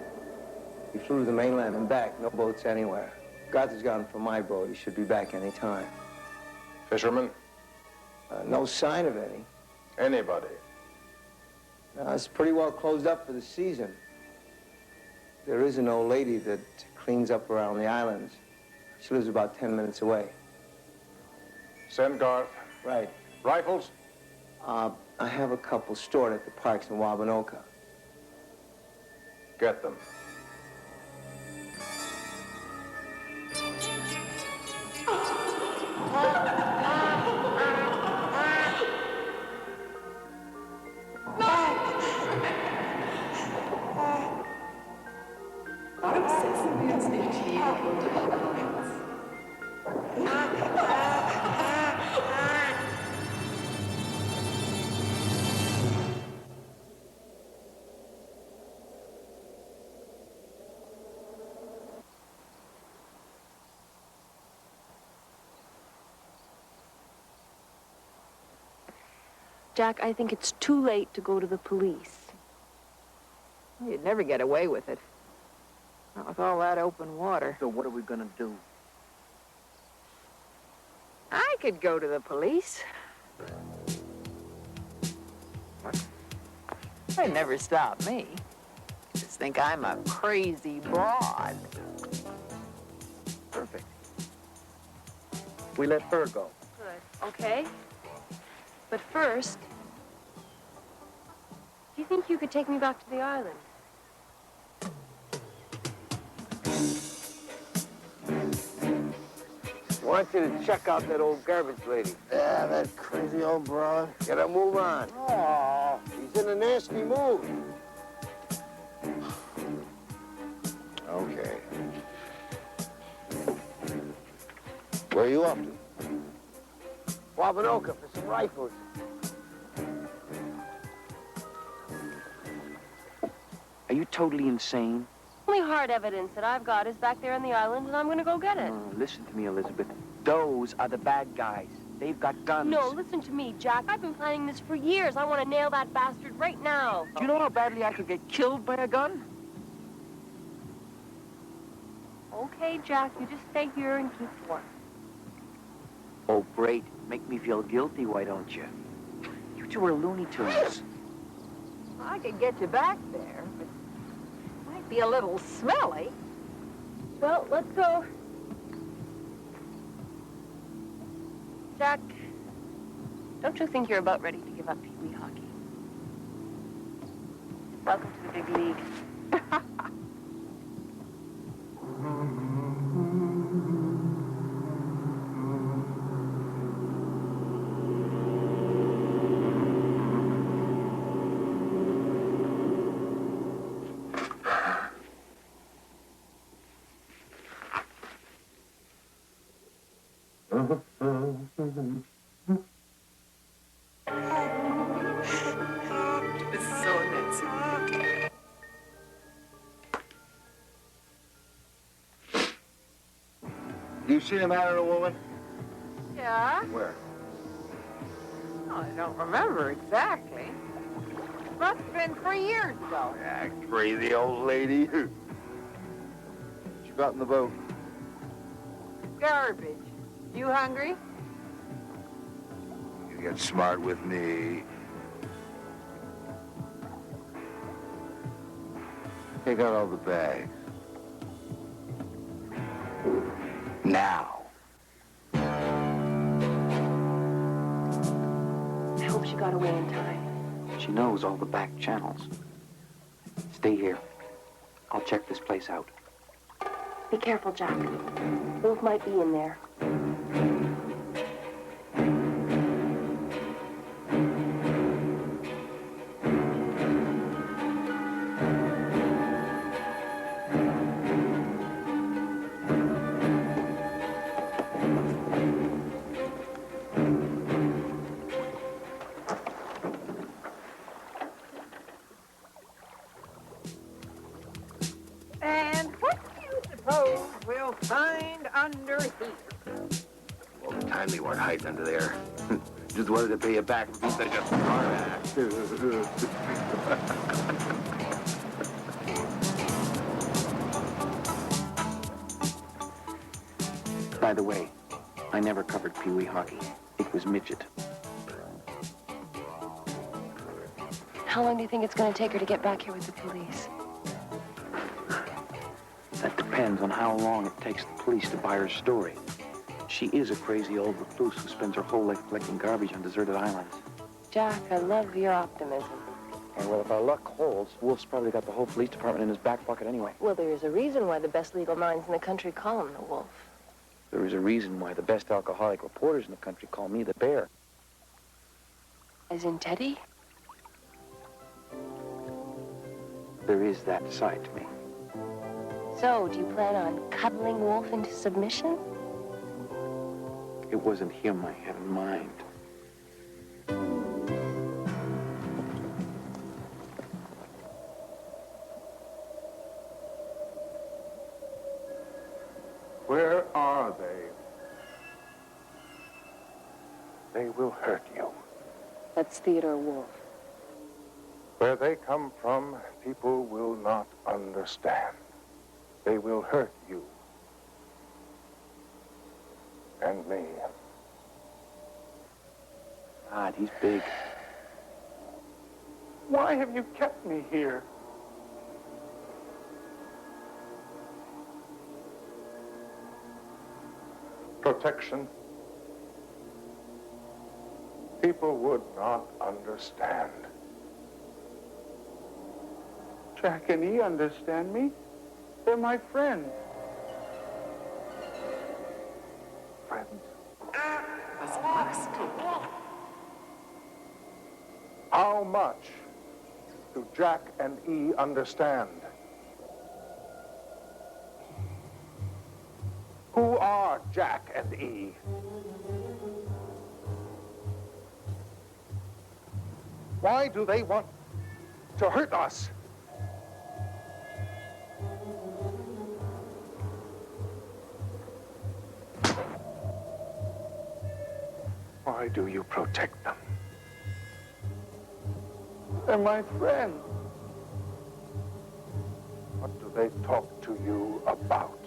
He flew to the mainland and back. No boats anywhere. Gartha's gone for my boat. He should be back any time. Fisherman? No sign of any. Anybody? It's pretty well closed up for the season. There is an old lady that cleans up around the islands. She lives about 10 minutes away. Send Garth. Right. Rifles? I have a couple stored at the parks in Whodunit. Get them. Jack, I think it's too late to go to the police. You'd never get away with it. Not with all that open water. So what are we gonna do? I could go to the police. They'd never stop me. Just think I'm a crazy broad. Perfect. We let her go. Good. Okay. But first, do you think you could take me back to the island? I want you to check out that old garbage lady. Yeah, that crazy old broad. Gotta move on. Oh, She's in a nasty mood. okay. Where are you off to? Whodunit for some rifles. Are you totally insane? Only hard evidence that I've got is back there on the island, and I'm gonna go get it. Listen to me, Elizabeth. Those are the bad guys. They've got guns. No, listen to me, Jack. I've been planning this for years. I want to nail that bastard right now. Do you know how badly I could get killed by a gun? Okay, Jack, you just stay here and keep warm. Oh, great. Make me feel guilty, why don't you? You two are Looney Tunes. I could get you back there, but it might be a little smelly. Well, let's go. Jack, don't you think you're about ready to give up Pee Wee hockey? Welcome to the big league. You seen a man or a woman? Yeah? Where? Oh, I don't remember exactly. Must have been 3 years ago. Yeah, crazy old lady. What you got in the boat? Garbage. You hungry? You get smart with me. Take out all the bags. Now. I hope she got away in time. She knows all the back channels. Stay here. I'll check this place out. Be careful, Jack. Wolf might be in there. And what do you suppose we'll find under here? Well, time they weren't hiding under there. Just wanted to pay you back for being such a smartass. By the way, I never covered Pee Wee hockey. It was midget. How long do you think it's going to take her to get back here with the police? That depends on how long it takes the police to buy her story. She is a crazy old recluse who spends her whole life collecting garbage on deserted islands. Jack, I love your optimism. And well, if our luck holds, Wolf's probably got the whole police department in his back pocket anyway. Well, there is a reason why the best legal minds in the country call him the Wolf. There is a reason why the best alcoholic reporters in the country call me the Bear. As in Teddy? There is that side to me. So, do you plan on cuddling Wolf into submission? It wasn't him I had in mind. Where are they? They will hurt you. That's Theodore Wolf. Where they come from, people will not understand. They will hurt you. And me. God, he's big. Why have you kept me here? Protection. People would not understand. Jack and E understand me. They're my friends. Friends. How much do Jack and E understand? Who are Jack and E? Why do they want to hurt us? Why do you protect them? They're my friends. What do they talk to you about?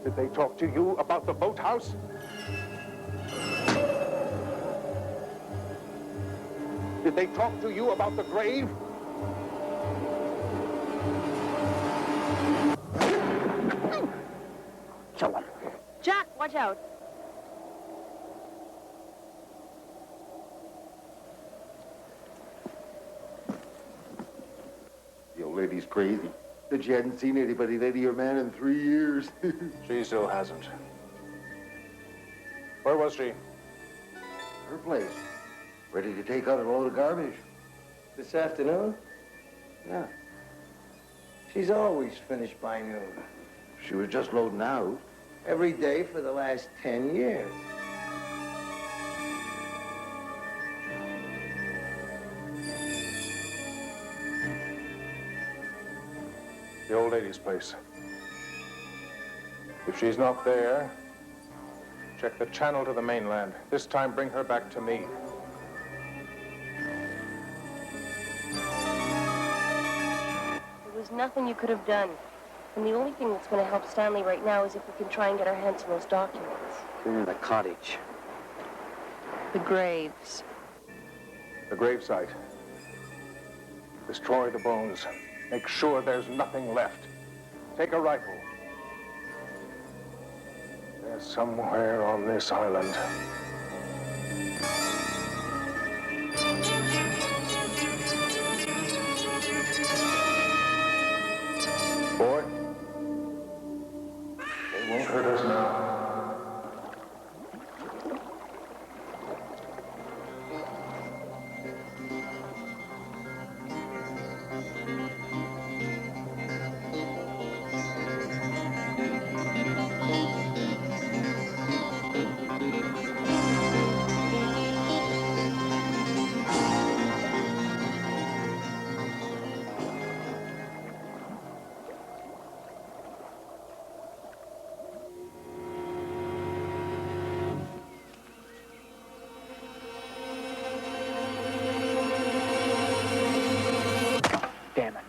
Did they talk to you about the boathouse? Did they talk to you about the grave? Kill him. Jack, watch out. The old lady's crazy. Said she hadn't seen anybody lady or man in 3 years. She still hasn't. Where was she? Her place. Ready to take out a load of garbage. This afternoon? No. She's always finished by noon. She was just loading out. Every day for the last 10 years. The old lady's place. If she's not there, check the channel to the mainland. This time, bring her back to me. There was nothing you could have done. And the only thing that's going to help Stanley right now is if we can try and get our hands on those documents. They're in the cottage. The graves. The gravesite. Destroy the bones. Make sure there's nothing left. Take a rifle. They're somewhere on this island. won't hurt us now. Damn it.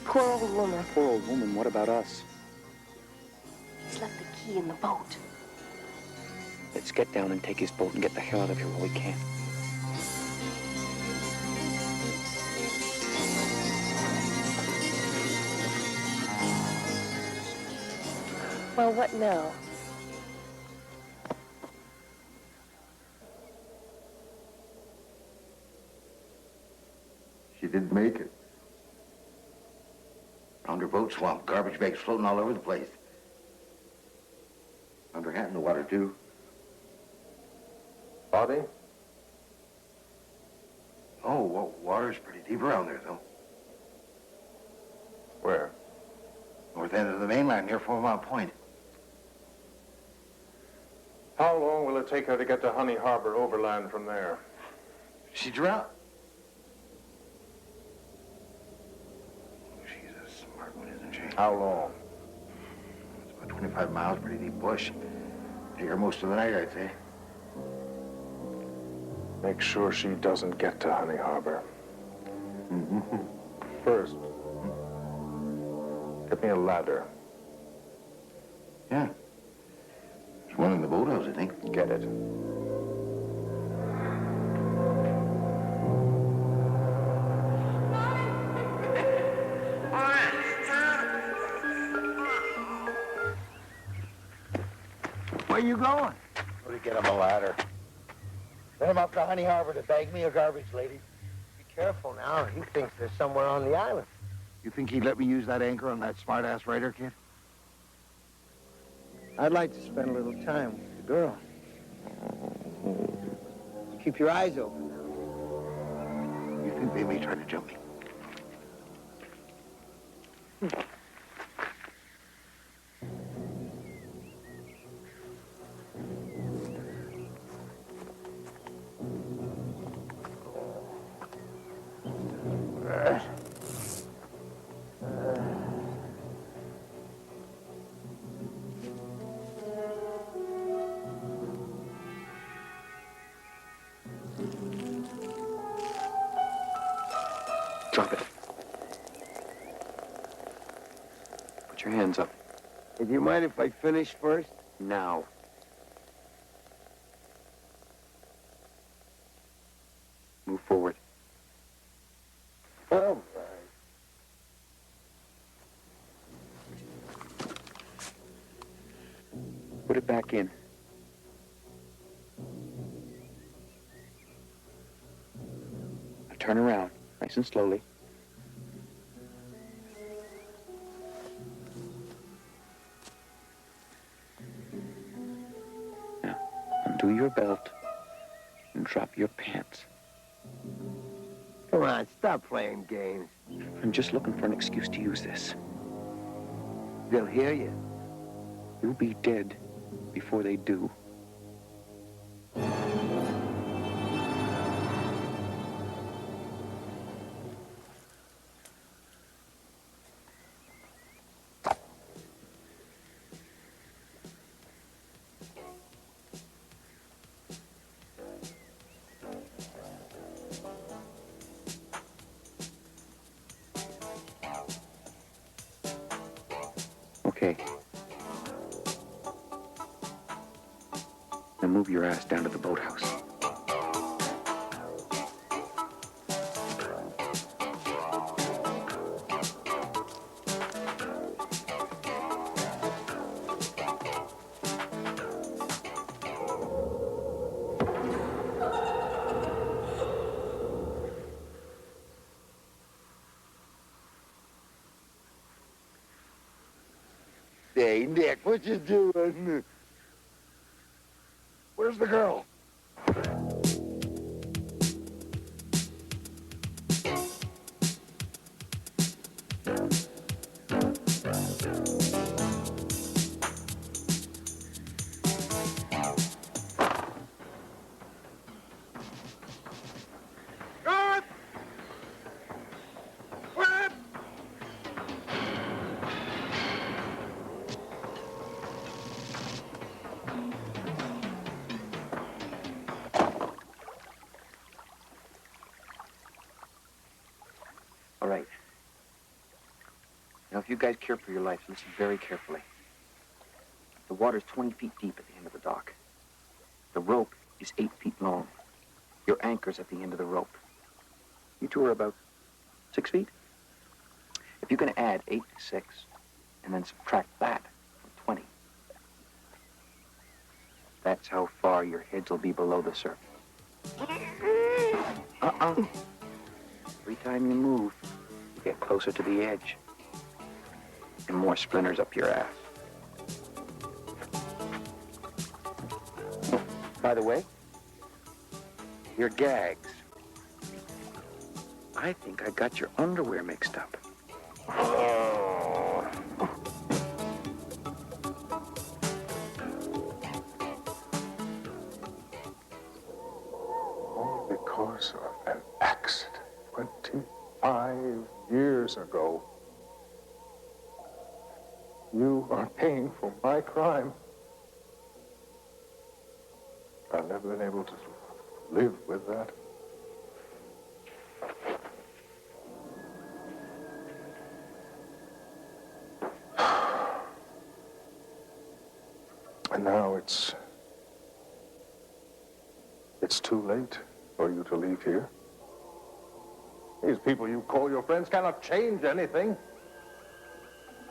Poor old woman. Poor old woman, what about us? He's left the key in the boat. Let's get down and take his boat and get the hell out of here while we can. Well, what now? She didn't make it. Found her boat swamped, garbage bags floating all over the place. Found her hat in the water, too. Body? Oh, well, water's pretty deep around there, though. Where? North end of the mainland, near 4 Mile Point. How long will it take her to get to Honey Harbor overland from there? She drowned. She's a smart one, isn't she? How long? It's about 25 miles, pretty deep bush. Take her most of the night, I'd say. Make sure she doesn't get to Honey Harbor. First, get me a ladder. Yeah. There's one in the boathouse, I think. Get it. Where you going? Go to get him a ladder. Send him up to Honey Harbor to bag me a garbage lady. Be careful now. He thinks there's somewhere on the island. You think he'd let me use that anchor on that smart-ass raider, kid? I'd like to spend a little time with the girl. Keep your eyes open. You think they may try to jump me? Drop it. Put your hands up. Would you mind if I finish first? Now. Move forward. Oh, Put it back in. Now turn around, nice and slowly. Now, undo your belt and drop your pants. come on, stop playing games. I'm just looking for an excuse to use this. They'll hear you. You'll be dead before they do. Then move your ass down to the boathouse. Hey, Nick, what you doing? Where's the girl? All right. Now, if you guys care for your lives, listen very carefully. The water's 20 feet deep at the end of the dock. The rope is 8 feet long. Your anchor's at the end of the rope. You two are about 6 feet. If you're going to add 8 to 6, and then subtract that from 20, that's how far your heads will be below the surface. Every time you move, you get closer to the edge. And more splinters up your ass. Oh, by the way, your gags. I think I got your underwear mixed up. All because of an accident 25 years ago. You are paying for my crime. I've never been able to live with that. And now it's too late for you to leave here. These people you call your friends cannot change anything.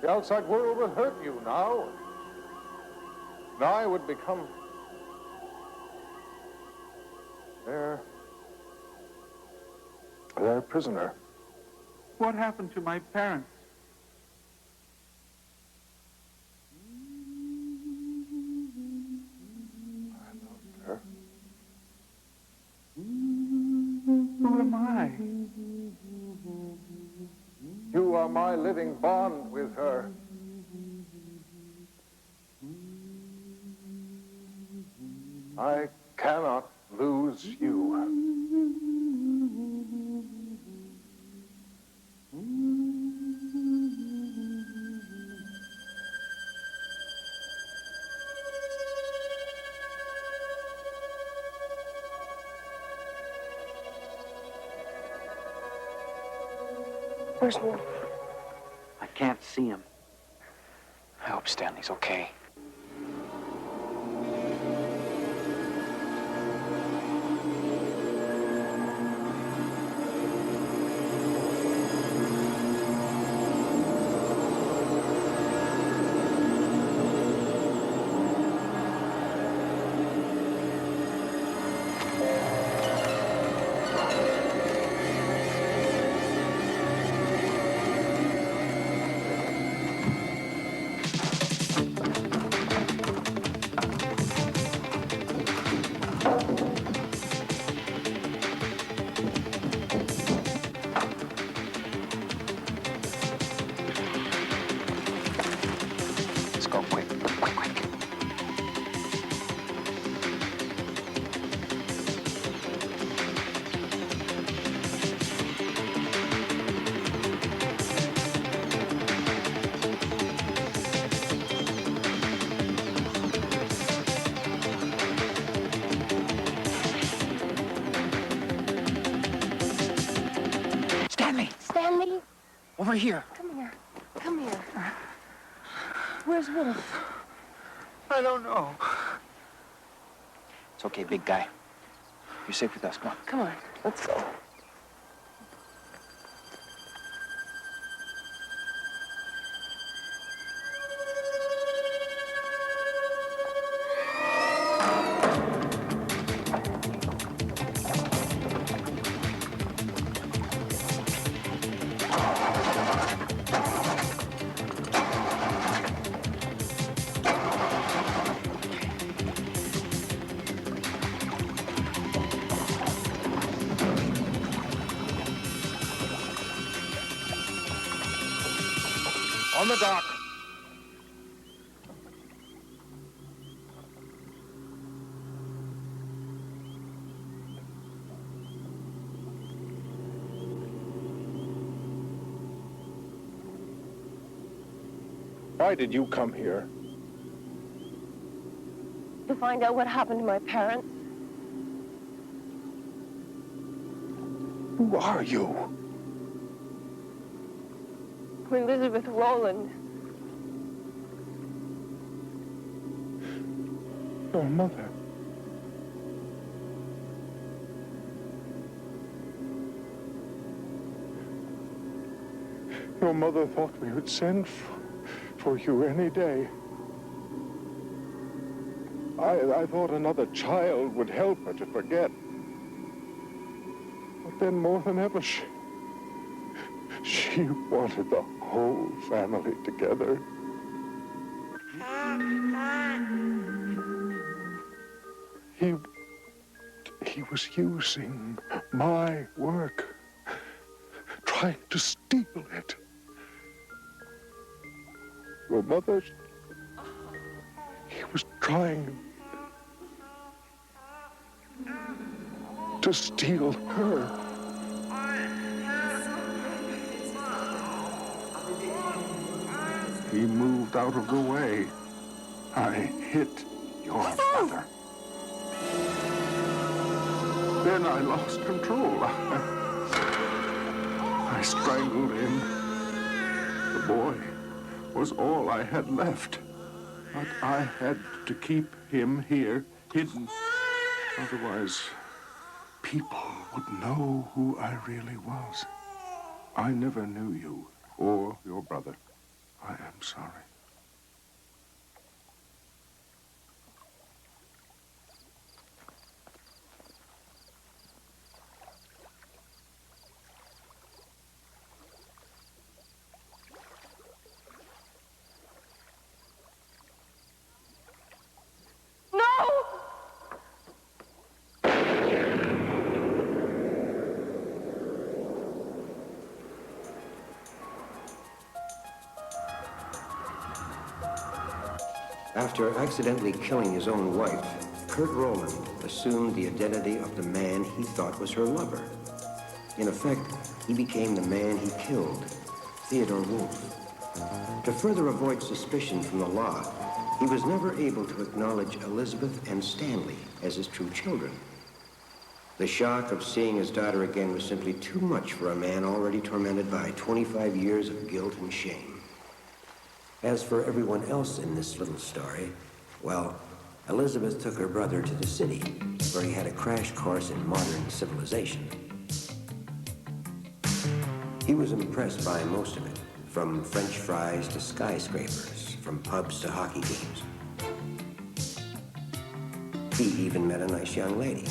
The outside world will hurt you now. And I would become their prisoner. What happened to my parents? Who am I? You are my living bond with her. I cannot lose you. Where's Wolfe? I can't see him. I hope Stanley's okay. Over here. Come here. Come here. Where's Wolfe? I don't know. It's okay, big guy. You're safe with us. Come on. Come on, let's go. On the dock. Why did you come here? To find out what happened to my parents. Who are you? I'm Elizabeth Rowland. Your mother. Your mother thought we would send for you any day. I thought another child would help her to forget. But then more than ever, she wanted the whole family together. He was using my work, trying to steal it. Your mother, he was trying to steal her. He moved out of the way. I hit your mother. Then I lost control. I strangled him. The boy was all I had left. But I had to keep him here, hidden. Otherwise, people would know who I really was. I never knew you or your brother. I am sorry. After accidentally killing his own wife, Kurt Rowland assumed the identity of the man he thought was her lover. In effect, he became the man he killed, Theodore Wolfe. To further avoid suspicion from the law, he was never able to acknowledge Elizabeth and Stanley as his true children. The shock of seeing his daughter again was simply too much for a man already tormented by 25 years of guilt and shame. As for everyone else in this little story, well, Elizabeth took her brother to the city, where he had a crash course in modern civilization. He was impressed by most of it, from French fries to skyscrapers, from pubs to hockey games. He even met a nice young lady.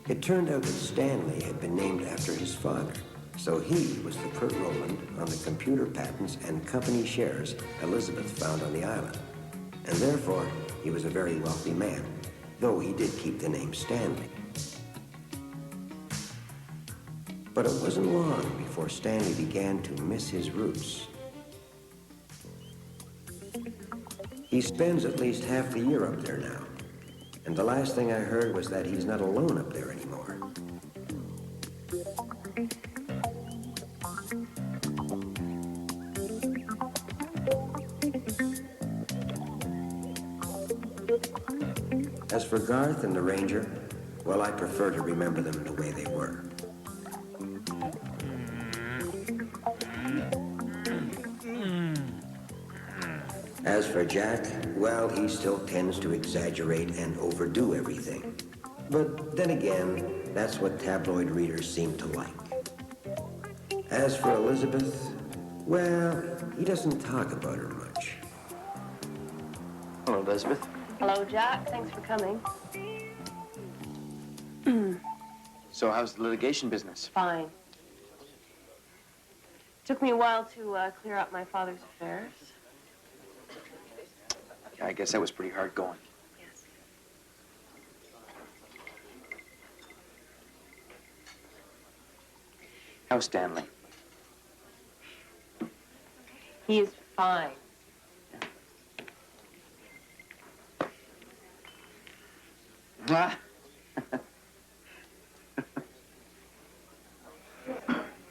It turned out that Stanley had been named after his father, so he was the Kurt Rowland on the computer patents and company shares Elizabeth found on the island. And therefore, he was a very wealthy man, though he did keep the name Stanley. But it wasn't long before Stanley began to miss his roots. He spends at least half the year up there now, and the last thing I heard was that he's not alone up there anymore. As for Garth and the Ranger, well, I prefer to remember them the way they were. As for Jack, well, he still tends to exaggerate and overdo everything. But then again, that's what tabloid readers seem to like. As for Elizabeth, well, he doesn't talk about her much. Hello, Elizabeth. Hello, Jack. Thanks for coming. So how's the litigation business? Fine. Took me a while to clear up my father's affairs. Yeah, I guess that was pretty hard going. Yes. How's Stanley? He is fine. Ah.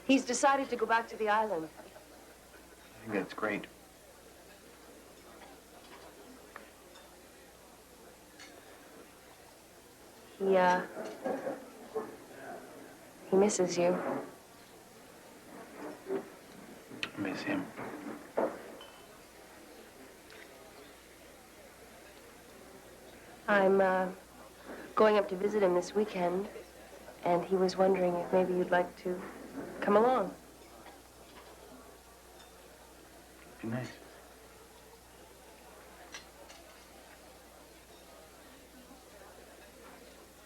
He's decided to go back to the island. I think that's great. He misses you. I miss him. I'm going up to visit him this weekend, and he was wondering if maybe you'd like to come along. Be nice.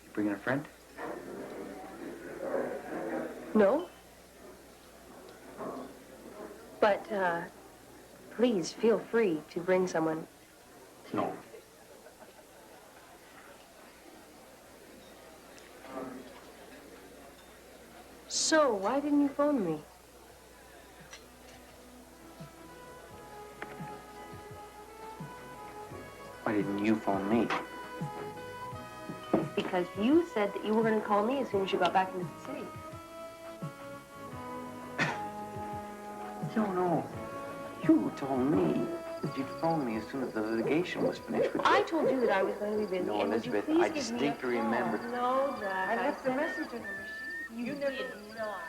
You bringing a friend? No? But, please feel free to bring someone. No. So, why didn't you phone me? Why didn't you phone me? Because you said that you were going to call me as soon as you got back into the city. No. You told me that you'd phone me as soon as the litigation was finished. I told you that I was going to be busy. No, and would you Elizabeth, please I give me a distinctly call? remember. No, Jack. I left the said- message on the machine. You did not.